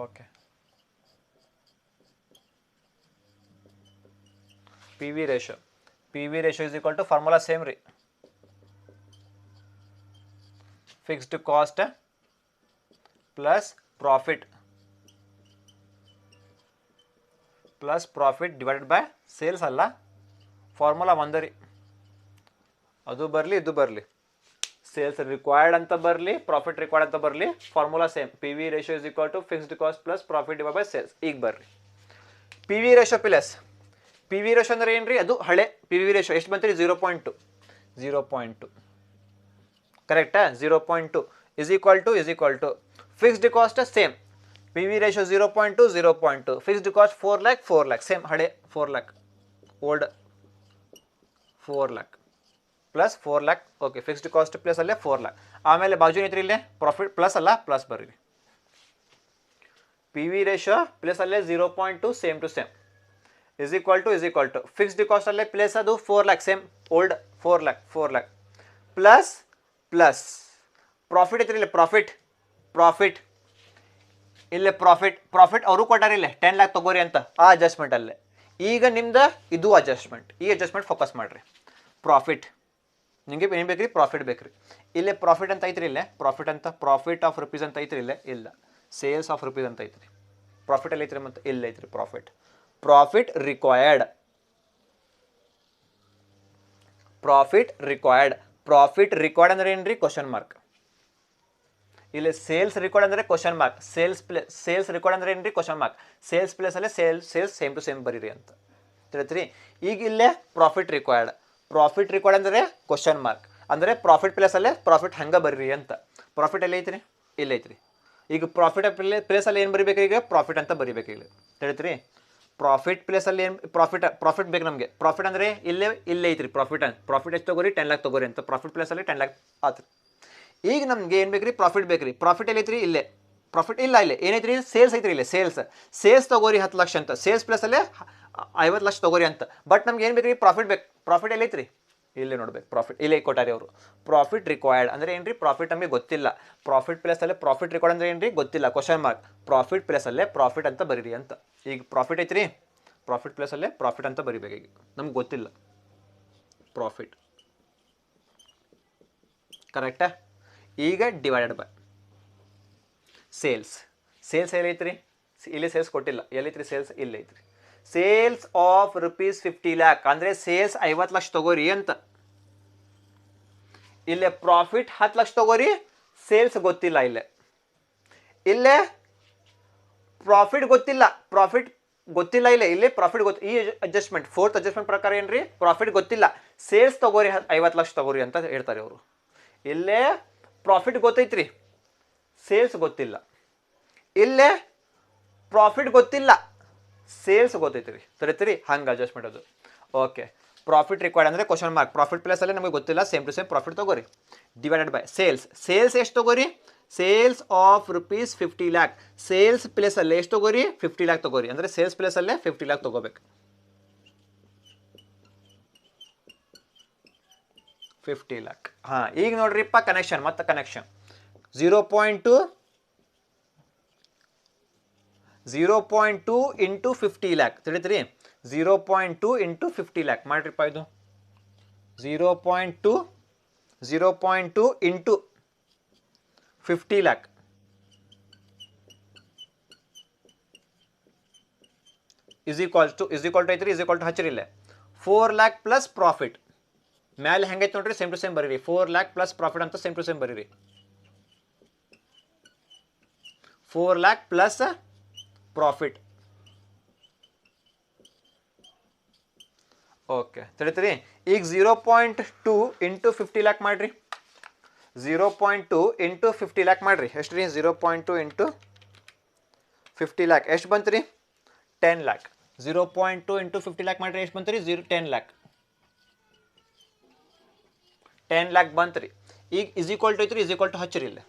Okay, P V ratio is equal to formula same ರೀ, fixed cost plus profit divided by sales ಅಲ್ಲ, ಫಾರ್ಮುಲಾ ಒಂದೇ ರೀ. ಅದು ಬರಲಿ ಇದು ಬರಲಿ, ಸೇಲ್ಸ್ ರಿಕ್ವೈರ್ಡ್ ಅಂತ ಬರಲಿ ಪ್ರಾಫಿಟ್ ರಿಕ್ವೈರ್ಡ್ ಅಂತ ಬರಲಿ, formula same. P V ratio is equal to fixed cost plus profit divide by sales. ಈಗ ಬರ್ರಿ P V ratio plus P V ratio ಅಂದ್ರೆ ಏನು ರೀ? ಅದು ಹಳೆ ಪಿ ವಿ ರೇಷೋ ಎಷ್ಟು ಬಂತು ರೀ? 0.2 ಕರೆಕ್ಟಾ? 0.2 is equal to fixed cost same, P V ratio 0.2 fixed cost 4 lakh same, ಹಳೆ 4 lakh old 4 lakh plus 4 lakh. Okay, fixed cost plus ಅಲ್ಲೇ 4 lakh. ಆಮೇಲೆ ಬಾಜು ಐತ್ರಿ ಇಲ್ಲೇ ಪ್ರಾಫಿಟ್ ಪ್ಲಸ್ ಅಲ್ಲ, ಪ್ಲಸ್ ಬರ್ರಿ. ಪಿ ವಿ ರೇಷೋ ಪ್ಲಸ್ ಅಲ್ಲೇ 0.2 same to same is equal to fixed cost ಅಲ್ಲೇ ಪ್ಲಸ್ ಅದು 4 lakh same old 4 lakh plus profit ಐತ್ರಿ ಇಲ್ಲೇ ಪ್ರಾಫಿಟ್ ಇಲ್ಲೇ ಪ್ರಾಫಿಟ್ ಅವರು ಕೊಟ್ಟಾರ ಇಲ್ಲೇ 10 lakh ತಗೋರಿ ಅಂತ, ಆ ಅಡ್ಜಸ್ಟ್ಮೆಂಟ್ ಅಲ್ಲೇ. ಈಗ ನಿಮ್ದು ಇದು ಅಡ್ಜಸ್ಟ್ಮೆಂಟ್, ಈ ಅಡ್ಜಸ್ಟ್ಮೆಂಟ್ ಫೋಕಸ್ ಮಾಡಿರಿ. ಪ್ರಾಫಿಟ್ ನಿಮಗೆ ಏನು ಬೇಕ್ರಿ? ಪ್ರಾಫಿಟ್ ಬೇಕ್ರಿ. ಇಲ್ಲೇ ಪ್ರಾಫಿಟ್ ಅಂತ ಐತ್ರಿ, ಇಲ್ಲೇ ಪ್ರಾಫಿಟ್ ಆಫ್ ರುಪೀಸ್ ಅಂತ ಐತ್ರಿ, ಇಲ್ಲೇ ಇಲ್ಲ ಸೇಲ್ಸ್ ಆಫ್ ರುಪೀಸ್ ಅಂತ ಐತ್ರಿ. ಪ್ರಾಫಿಟ್ ಅಲ್ಲಿ ಐತ್ರಿ, ಮತ್ತು ಇಲ್ಲ ಐತ್ರಿ ಪ್ರಾಫಿಟ್ ರಿಕ್ವೈರ್ಡ್ ಅಂದ್ರೆ ಏನ್ರಿ? Question mark. ಇಲ್ಲಿ ಸೇಲ್ಸ್ ರಿಕಾರ್ಡ್ ಅಂದ್ರೆ ಕ್ವಶನ್ ಮಾರ್ಕ್, ಸೇಲ್ಸ್ ರಿಕಾರ್ಡ್ ಅಂದ್ರೆ ಏನ್ರಿ? Question mark. ಸೇಲ್ಸ್ ಪ್ಲೇಸ್ ಅಲ್ಲೇ ಸೇಲ್ಸ್ ಸೇಮ್ ಟು ಸೇಮ್ ಬರೀರಿ ಅಂತ ತಿಳಿತ್ರಿ. ಈಗ ಇಲ್ಲೇ ಪ್ರಾಫಿಟ್ ರಿಕಾರ್ಡ್ ಅಂದ್ರೆ ಕ್ವಶನ್ ಮಾರ್ಕ್, ಅಂದ್ರೆ ಪ್ರಾಫಿಟ್ ಪ್ಲೇಸ್ ಅಲ್ಲೇ ಪ್ರಾಫಿಟ್ ಹಂಗ ಬರೀರಿ ಅಂತ. ಪ್ರಾಫಿಟ್ ಎಲ್ಲಿ ಐತ್ರಿ? ಇಲ್ಲ ಐತ್ರಿ. ಈಗ ಪ್ರಾಫಿಟ್ ಪ್ಲೇಸ್ ಅಲ್ಲಿ ಏನು ಬರಿಬೇಕು? ಈಗ ಪ್ರಾಫಿಟ್ ಅಂತ ಬರಿಬೇಕು ಇಲ್ಲಿ ತಿಳಿತ್ರಿ. ಪ್ರಾಫಿಟ್ ಪ್ಲೇಸ್ ಅಲ್ಲಿ ಏನು ಪ್ರಾಫಿಟ್ ಬೇಕು ನಮಗೆ. ಪ್ರಾಫಿಟ್ ಅಂದ್ರೆ ಇಲ್ಲೇ ಐತ್ರಿ. ಪ್ರಾಫಿಟ್ ಎಷ್ಟು ತಗೋರಿ? 10 lakh ತಗೋರಿ ಅಂತ. ಪ್ರಾಫಿಟ್ ಪ್ಲೇಸ್ ಅಲ್ಲಿ 10 lakh ಆತ್ರಿ. ಈಗ ನಮ್ಗೆ ಏನು ಬೇಕ್ರಿ? ಪ್ರಾಫಿಟ್ ಬೇಕ್ರಿ. ಪ್ರಾಫಿಟ್ ಎಲ್ಲಿ ಐತ್ರಿ? ಇಲ್ಲೇ ಪ್ರಾಫಿಟ್ ಇಲ್ಲ, ಇಲ್ಲೇ ಏನೈತ್ರಿ? ಸೇಲ್ಸ್ ಐತ್ರಿ, ಇಲ್ಲೇ ಸೇಲ್ಸ್ ತಗೋರಿ 10 ಲಕ್ಷ ಅಂತ. ಸೇಲ್ಸ್ ಪ್ಲಸ್ ಅಲ್ಲೇ 50 ಲಕ್ಷ ತಗೋರಿ ಅಂತ. ಬಟ್ ನಮ್ಗೆ ಏನು ಬೇಕ್ರಿ? ಪ್ರಾಫಿಟ್ ಬೇಕು. ಪ್ರಾಫಿಟ್ ಎಲ್ಲಿ ಐತ್ರಿ? ಇಲ್ಲೇ ನೋಡ್ಬೇಕು. ಪ್ರಾಫಿಟ್ ಇಲ್ಲೇ ಕೊಟ್ಟಾರಿ ಅವರು. ಪ್ರಾಫಿಟ್ ರಿಕ್ವೈರ್ಡ್ ಅಂದ್ರೆ ಏನ್ರಿ? ಪ್ರಾಫಿಟ್ ನಮಗೆ ಗೊತ್ತಿಲ್ಲ. ಪ್ರಾಫಿಟ್ ಪ್ಲಸ್ ಅಲ್ಲೇ ಪ್ರಾಫಿಟ್ ರಿಕ್ವೈರ್ಡ್ ಅಂದ್ರೆ ಏನ್ರಿ? ಗೊತ್ತಿಲ್ಲ, ಕ್ವಶನ್ ಮಾರ್ಕ್. ಪ್ರಾಫಿಟ್ ಪ್ಲಸ್ ಅಲ್ಲೇ ಪ್ರಾಫಿಟ್ ಅಂತ ಬರೀರಿ ಅಂತ. ಈಗ ಪ್ರಾಫಿಟ್ ಐತ್ರಿ, ಪ್ರಾಫಿಟ್ ಪ್ಲಸ್ ಅಲ್ಲೇ ಪ್ರಾಫಿಟ್ ಅಂತ ಬರಿಬೇಕು. ಈಗ ನಮ್ಗೆ ಗೊತ್ತಿಲ್ಲ ಪ್ರಾಫಿಟ್, ಕರೆಕ್ಟಾ? ಈಗ ಡಿವೈಡೆಡ್ ಬೈ ಸೇಲ್ಸ್ ಎಲ್ಲೈತ್ರಿ? ಇಲ್ಲಿ ಸೇಲ್ಸ್ ಕೊಟ್ಟಿಲ್ಲ. ಎಲ್ಲೈತ್ರಿ ಸೇಲ್ಸ್? ಇಲ್ಲ ಐತ್ರಿ. ಸೇಲ್ಸ್ ಆಫ್ ರುಪೀಸ್ 50 lakh ಅಂದ್ರೆ ಸೇಲ್ಸ್ 50 ಲಕ್ಷ ತಗೋರಿ ಅಂತ. ಇಲ್ಲೇ ಪ್ರಾಫಿಟ್ 10 ಲಕ್ಷ ತಗೋರಿ, ಸೇಲ್ಸ್ ಗೊತ್ತಿಲ್ಲ. ಇಲ್ಲೇ ಪ್ರಾಫಿಟ್ ಗೊತ್ತಿಲ್ಲ ಇಲ್ಲೇ ಪ್ರಾಫಿಟ್ ಈ ಅಡ್ಜಸ್ಟ್ಮೆಂಟ್, ಫೋರ್ತ್ ಅಡ್ಜಸ್ಟ್ಮೆಂಟ್ ಪ್ರಕಾರ ಏನ್ರಿ? ಪ್ರಾಫಿಟ್ ಗೊತ್ತಿಲ್ಲ, ಸೇಲ್ಸ್ ತಗೋರಿ 50 ಲಕ್ಷ ತಗೋರಿ ಅಂತ ಹೇಳ್ತಾರೆ ಅವರು. ಇಲ್ಲೇ ಪ್ರಾಫಿಟ್ ಗೊತ್ತೈತ್ರಿ, ಸೇಲ್ಸ್ ಗೊತ್ತಿಲ್ಲ. ಇಲ್ಲೇ ಪ್ರಾಫಿಟ್ ಗೊತ್ತಿಲ್ಲ, ಸೇಲ್ಸ್ ಗೊತ್ತೈತ್ರಿ. ಸರಿತ್ರಿ? ಹಂಗೆ ಅಡ್ಜಸ್ಟ್ಮೆಂಟ್ ಅದು. ಓಕೆ, ಪ್ರಾಫಿಟ್ ರಿಕ್ವೈರ್ಡ್ ಅಂದರೆ ಕ್ವಶನ್ ಮಾರ್ಕ್. ಪ್ರಾಫಿಟ್ ಪ್ಲಸ್ ಅಲ್ಲೇ ನಮಗೆ ಗೊತ್ತಿಲ್ಲ, ಸೇಮ್ ಟು ಸೇಮ್ ಪ್ರಾಫಿಟ್ ತಗೋರಿ. ಡಿವೈಡೆಡ್ ಬೈ ಸೇಲ್ಸ್ ಎಷ್ಟು ತಗೋರಿ? Sales of rupees 50 lakh. Sales place ಅಲ್ಲೇ ಎಷ್ಟು ತಗೋರಿ? 50 lakh ತಗೋರಿ. ಅಂದರೆ ಸೇಲ್ಸ್ ಪ್ಲೇಸ್ ಅಲ್ಲೇ 50 lakh ತಗೋಬೇಕು. 50 lakh. ಹಾಂ, ಈಗ ನೋಡ್ರಿಪ್ಪ ಕನೆಕ್ಷನ್, ಮತ್ತೆ ಕನೆಕ್ಷನ್ 0.2 ಇಂಟು 50 lakh ತಿಳಿತ್ರಿ. 0.2 ಇಂಟು 50 lakh ಮಾಡ್ರಿಪ್ಪ. ಇದು 0.2 into 50 lakh is equal to ಐತ್ರಿ. ಇಸ್ ಈಕ್ವಲ್ ಟು ಹಚ್ಚಿರಿ ಇಲ್ಲೇ 4 lakh ಪ್ಲಸ್ ಪ್ರಾಫಿಟ್. ಮ್ಯಾಲೆ ಹೆಂಗೈತೆ ನೋಡ್ರಿ? ಸೇಮ್ ಟು ಸೇಮ್ ಬರೀರಿ. 4 lakh ಪ್ಲಸ್ ಪ್ರಾಫಿಟ್ ಅಂತ ಸೇಮ್ ಟು ಸೇಮ್ ಬರೀರಿ. 4 lakh ಪ್ಲಸ್ ಪ್ರಾಫಿಟ್. ಓಕೆ, ತಿಳಿತ್ರಿ. ಈಗ 0.2 ಇಂಟು 50 lakh ಮಾಡ್ರಿ. 0.2 ಇಂಟು 50 lakh ಮಾಡ್ರಿ. ಎಷ್ಟು ರೀ? 0.2 ಇಂಟು 50 lakh ಎಷ್ಟು ಬಂತು ರೀ? 10 lakh. 0.2 ಇಂಟು 50 lakh ಮಾಡ್ರಿ. ಎಷ್ಟು ಬಂತು ರೀ? 10 lakh. 10 lakh ಬಂತು ರೀ. ಈಗ ಇಸ್ ಈಕ್ವಲ್ ಟು ಐತ್ರಿ. ಇಸ್ ಈಕ್ವಲ್ ಟು ಹಚ್ಚಿರಿ ಇಲ್ಲ.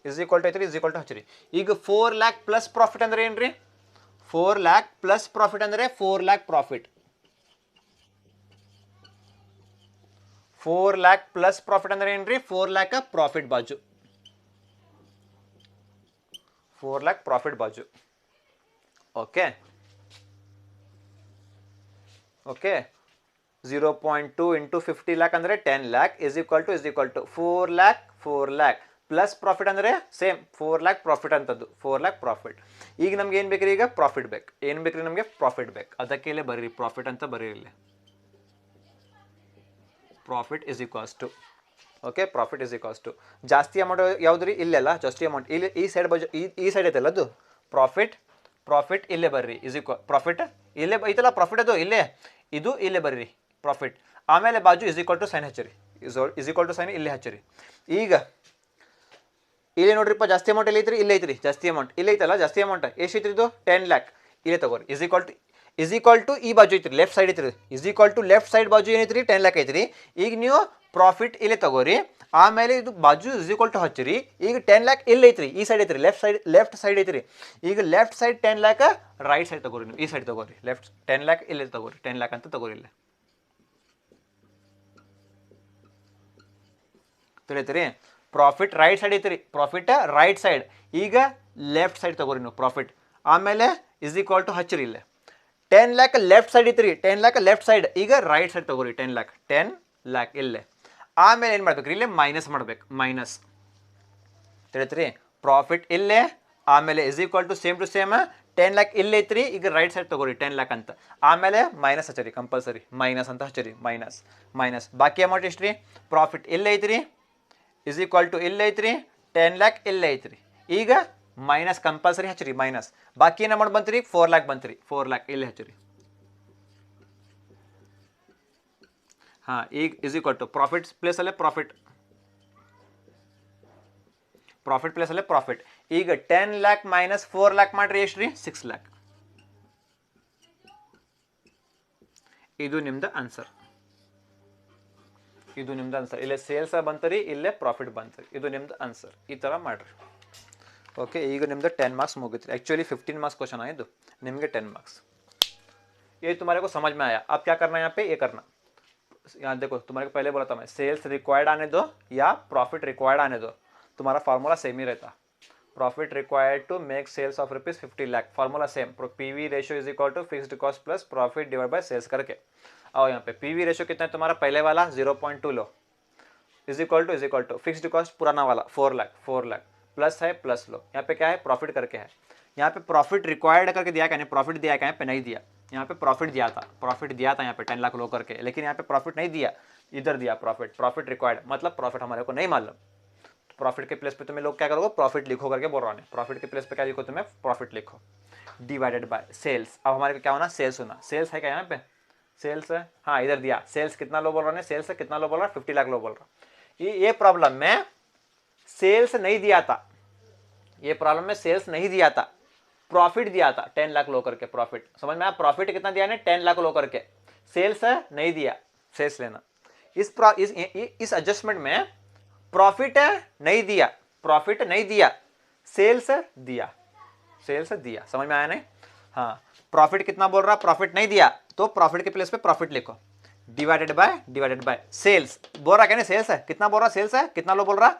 ಇಸ್ ಈಕ್ವಲ್ ಟು ಐತ್ರಿ. ಇಸ್ ಈಕ್ವಲ್ ಟು ಹಚ್ಚಿರಿ. ಈಗ 4 lakh ಪ್ಲಸ್ ಪ್ರಾಫಿಟ್ ಅಂದ್ರೆ ಏನ್ರಿ? 4 lakh ಪ್ಲಸ್ ಪ್ರಾಫಿಟ್ ಅಂದ್ರೆ 4 lakh profit. 4 lakh plus profit ಅಂದ್ರೆ ಏನ್ರಿ? 4 lakh ಪ್ರಾಫಿಟ್ ಬಾಜು. 4 lakh ಪ್ರಾಫಿಟ್ ಬಾಜು. ಓಕೆ ಓಕೆ 0.2 ಇಂಟು 50 lakh ಅಂದ್ರೆ 10 lakh is equal to 4 lakh plus profit ಅಂದ್ರೆ ಸೇಮ್ 4 lakh ಪ್ರಾಫಿಟ್ ಅಂತದ್ದು. 4 lakh ಪ್ರಾಫಿಟ್. ಈಗ ನಮ್ಗೆ ಏನು ಬೇಕ್ರಿ? ಈಗ ಪ್ರಾಫಿಟ್ ಬೇಕು. ಏನು ಬೇಕ್ರಿ ನಮಗೆ? ಪ್ರಾಫಿಟ್ ಬೇಕು. ಅದಕ್ಕೆ ಇಲ್ಲೇ ಬರೀರಿ ಪ್ರಾಫಿಟ್ ಅಂತ ಬರೀರಿ. Profit is equals to okay profit is equals to ಜಾಸ್ತಿ ಅಮೌಂಟ್ ಯಾವುದ್ರಿ? ಇಲ್ಲೆಲ್ಲ ಜಾಸ್ತಿ ಅಮೌಂಟ್ ಇಲ್ಲಿ ಈ ಸೈಡ್ ಬಾಜು ಈ ಸೈಡ್ ಐತಲ್ಲ ಅದು ಪ್ರಾಫಿಟ್ ಇಲ್ಲೇ ಬರ್ರಿ ಇಸ್ ಈಕ್ವಲ್ ಪ್ರಾಫಿಟ್ ಇಲ್ಲೇ ಐತಲ್ಲ ಪ್ರಾಫಿಟ್ ಅದು ಇಲ್ಲೇ ಇದು ಇಲ್ಲೇ ಬರ್ರಿ ಪ್ರಾಫಿಟ್. ಆಮೇಲೆ ಬಾಜು ಇಸ್ ಈಕ್ವಲ್ ಟು ಸೈನ್ ಹಚ್ಚಿರಿ. ಇಸ್ ಈಕ್ವಲ್ ಟು ಸೈನ್ ಇಲ್ಲೇ ಹಚ್ಚಿರಿ. ಈಗ ಇಲ್ಲಿ ನೋಡ್ರಿಪ್ಪ ಜಾಸ್ತಿ ಅಮೌಂಟ್ ಎಲ್ಲಿ ಐತ್ರಿ? ಇಲ್ಲೇ ಐತ್ರಿ ಜಾಸ್ತಿ ಅಮೌಂಟ್. ಇಲ್ಲಿ ಐತಲ್ಲ ಜಾಸ್ತಿ ಅಮೌಂಟ್. ಎಷ್ಟು ಐತ್ರಿ ಇದು? 10 lakh. ಇಲ್ಲೇ ತಗೋರಿ. ಇಸ್ ಈಕ್ವಲ್ ಟು ಈ ಬಾಜು ಐತ್ರಿ ಲೆಫ್ಟ್ ಸೈಡ್ ಐತ್ರಿ. Is equal to left side ಬಾಜು ಏನೈತ್ರಿ? 10 lakh ಐತ್ರಿ. ಈಗ ನೀವು ಪ್ರಾಫಿಟ್ ಇಲ್ಲೇ ತಗೋರಿ. ಆಮೇಲೆ ಇದು ಬಾಜು ಇಸ್ ಈಕ್ವಲ್ ಟು ಹಚ್ಚಿರಿ. ಈಗ 10 lakh ಇಲ್ಲಿ ಐತ್ರಿ. ಈ ಸೈಡ್ ಐತ್ರಿ ಲೆಫ್ಟ್ ಸೈಡ್ ಐತ್ರಿ. ಈಗ left side 10 lakh right side ತಗೋರಿ. ನೀವು ಈ ಸೈಡ್ ತಗೋರಿ. ಲೆಫ್ಟ್ 10 lakh ಇಲ್ಲಿ ತಗೋರಿ. 10 lakh ಅಂತ ತಗೋರಿ. ಇಲ್ಲೇ ತಿಳಿತ್ರಿ? ಪ್ರಾಫಿಟ್ ರೈಟ್ ಸೈಡ್ ಐತ್ರಿ. Profit right side. ಈಗ ಲೆಫ್ಟ್ ಸೈಡ್ ತಗೋರಿ ನೀವು ಪ್ರಾಫಿಟ್. ಆಮೇಲೆ ಇಸ್ ಈಕ್ವಲ್ ಟು ಹಚ್ಚಿರಿ. ಇಲ್ಲೇ 10 lakh ಲೆಫ್ಟ್ ಸೈಡ್ ಐತ್ರಿ. 10 lakh ಲೆಫ್ಟ್ ಸೈಡ್. ಈಗ ರೈಟ್ ಸೈಡ್ ತಗೋರಿ. 10 lakh ಇಲ್ಲೇ. ಆಮೇಲೆ ಏನು ಮಾಡ್ಬೇಕ್ರಿ? ಇಲ್ಲೇ ಮೈನಸ್ ಮಾಡ್ಬೇಕು. ಮೈನಸ್ ತಿಳಿತ್ರಿ? ಪ್ರಾಫಿಟ್ ಇಲ್ಲೇ. ಆಮೇಲೆ is equal to same 10 lakh ಇಲ್ಲೇ ಐತ್ರಿ. ಈಗ ರೈಟ್ ಸೈಡ್ ತಗೋರಿ 10 lakh ಅಂತ. ಆಮೇಲೆ ಮೈನಸ್ ಹಚ್ಚರಿ ಕಂಪಲ್ಸರಿ. ಮೈನಸ್ ಅಂತ ಹಚ್ಚರಿ. ಮೈನಸ್ ಬಾಕಿ ಅಮೌಂಟ್ ಎಷ್ಟು ರೀ? ಪ್ರಾಫಿಟ್ ಇಲ್ಲೇ ಐತ್ರಿ. ಇಸ್ ಈಕ್ವಲ್ ಟು ಇಲ್ಲೇ ಐತ್ರಿ. 10 lakh ಇಲ್ಲೇ ಐತ್ರಿ. ಈಗ ಮೈನಸ್ ಕಂಪಲ್ಸರಿ ಹಚ್ಚಿರಿ. ಮೈನಸ್ ಬಾಕಿ ಏನು ಅಮೌಂಟ್ ಬಂತ್ರಿ? 4 lakh ಬಂತ್ರಿ. 4 lakh ಇಲ್ಲೇ ಹಚ್ಚಿರಿ. ಹಾಂ ಈಗ ಇಸ್ ಈಕ್ವಲ್ ಟು ಪ್ರಾಫಿಟ್ ಪ್ಲೇಸಲ್ಲೇ ಪ್ರಾಫಿಟ್ ಪ್ಲೇಸಲ್ಲೇ ಪ್ರಾಫಿಟ್. ಈಗ 10 lakh ಮೈನಸ್ 4 lakh ಮಾಡ್ರಿ ಎಷ್ಟು ರೀ? 6 lakh. ಇದು ನಿಮ್ದು ಆನ್ಸರ್. ಇಲ್ಲೇ ಸೇಲ್ಸ್ ಬಂತರಿ. ಇಲ್ಲೇ ಪ್ರಾಫಿಟ್ ಬಂತರಿ. ಇದು ನಿಮ್ದು ಆನ್ಸರ್. ಈ ಥರ ಮಾಡ್ರಿ. ओके ಈಗ ನಿಮ್ಮದು 10 मार्क्स मुगित एक्चुअली 15 मार्क्स क्वेश्चन आए तो निम्गे 10 मार्क्स ये तुम्हारे को समझ में आया। अब क्या करना है यहाँ पे? ये करना यहाँ देखो तुम्हारे को पहले बोला था मैं सेल्स रिक्वायर्ड आने दो या प्रॉफिट रिक्वायर्ड आने दो, तुम्हारा फार्मूला सेम ही रहता। Profit required to make sales of ₹50 lakh, formula same, PV ratio is equal to fixed cost plus profit divide by sales करके। और यहाँ पे पीवी रेशियो कितना है तुम्हारा? पहले वाला 0.2 लो is equal to fixed cost पुराना वाला 4 लाख प्लस है प्लस लो। यहाँ पे क्या है? प्रॉफिट करके है। यहाँ पे प्रॉफिट रिक्वायर्ड करके दिया क्या? नहीं प्रॉफिट दिया क्या? यहाँ पे नहीं दिया। यहाँ पे प्रॉफिट दिया था यहाँ पे 10 लाख लो करके, लेकिन यहाँ पे प्रॉफिट नहीं दिया, इधर दिया प्रॉफिट रिक्वायर्ड, मतलब प्रॉफिट हमारे को नहीं मालूम। प्रॉफिट के प्लेस पे तुम्हें लोग क्या करोगे? प्रॉफिट लिखो करके बोल रहा है। प्रॉफिट के प्लेस पे क्या लिखो? तुम्हें प्रॉफिट लिखो डिवाइडेड बाय सेल्स। अब हमारे को क्या होना? सेल्स होना। सेल्स है क्या यहाँ पे? सेल्स है, हाँ इधर दिया। सेल्स कितना लो बोल रहा है? सेल्स कितना लो बोल रहा है? 50 लाख लो बोल रहा। ये प्रॉब्लम में सेल्स नहीं दिया था, ये प्रॉब्लम में सेल्स नहीं दिया था, प्रॉफिट दिया था 10 लाख लो करके। प्रॉफिट समझ में आया? प्रॉफिट कितना दिया ने? 10 लाख लो करके। सेल्स नहीं दिया, सेल्स लेना। इस एडजस्टमेंट में प्रॉफिट नहीं दिया, सेल्स दिया। समझ में आया नहीं? हाँ, प्रॉफिट कितना बोल रहा? प्रॉफिट नहीं दिया, तो प्रॉफिट के प्लेस पे प्रॉफिट लिखो डिवाइडेड बाय सेल्स। बोल रहा क्या? नहीं सेल्स है कितना बोल रहा? सेल्स है कितना लो बोल रहा?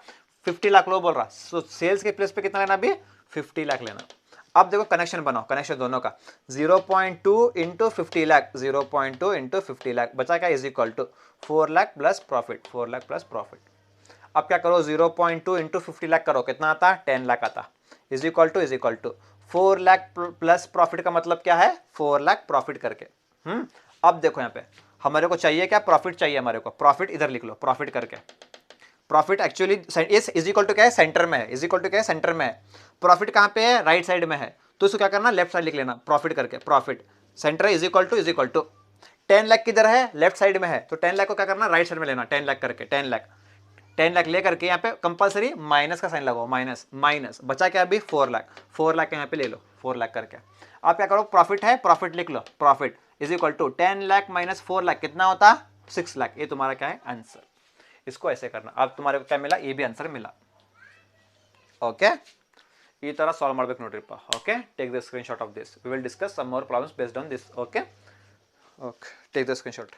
50 लाख लो बोल रहा। सो सेल्स के प्लेस पे कितना लेना? अभी 50 लाख लेना। अब देखो कनेक्शन बनाओ, कनेक्शन दोनों का 0.2 इंटू 50 लाख, 0.2 इंटू 50 लाख बचा क्या? Is equal to 4 lakh plus profit, 4 lakh plus profit. अब क्या करो? 0.2 इंटू 50 लाख करो, कितना आता? 10 लाख आता। Is equal to 4 lakh plus profit का मतलब क्या है? 4 लाख प्रॉफिट करके। अब देखो यहाँ पे हमारे को चाहिए क्या? प्रॉफिट चाहिए हमारे को। प्रॉफिट इधर लिख लो, प्रॉफिट करके। Profit actually is equal to क्या है? सेंटर में है। इज इक्वल टू क्या है? सेंटर में है। प्रॉफिट कहाँ पे है? राइट साइड में है, तो इसको क्या करना? लेफ्ट साइड लिख लेना प्रॉफिट करके। Profit centre is equal to 10 lakh किधर है? लेफ्ट साइड में है, तो 10 लाख को क्या करना? राइट साइड में लेना 10 लाख करके। 10 लाख ले करके यहाँ पे कंपलसरी माइनस का साइन लगाओ, माइनस बचा क्या? अभी 4 लाख यहाँ पे ले लो 4 लाख करके। आप क्या करो? प्रॉफिट है, प्रॉफिट लिख लो। Profit is equal to 10 lakh minus 4 lakh कितना होता? 6 लाख। ये तुम्हारा क्या है? आंसर। इसको ऐसे करना। अब तुम्हारे को क्या मिला? ये भी आंसर मिला। ओके, ಈ ಥರ ಸಾಲ್ವ್ ಮಾಡ್ಬೇಕು ನೋಡ್ರಿಪ್ಪ. Okay, take the screenshot of this. We will discuss some more problems based on this. Okay, take the screenshot.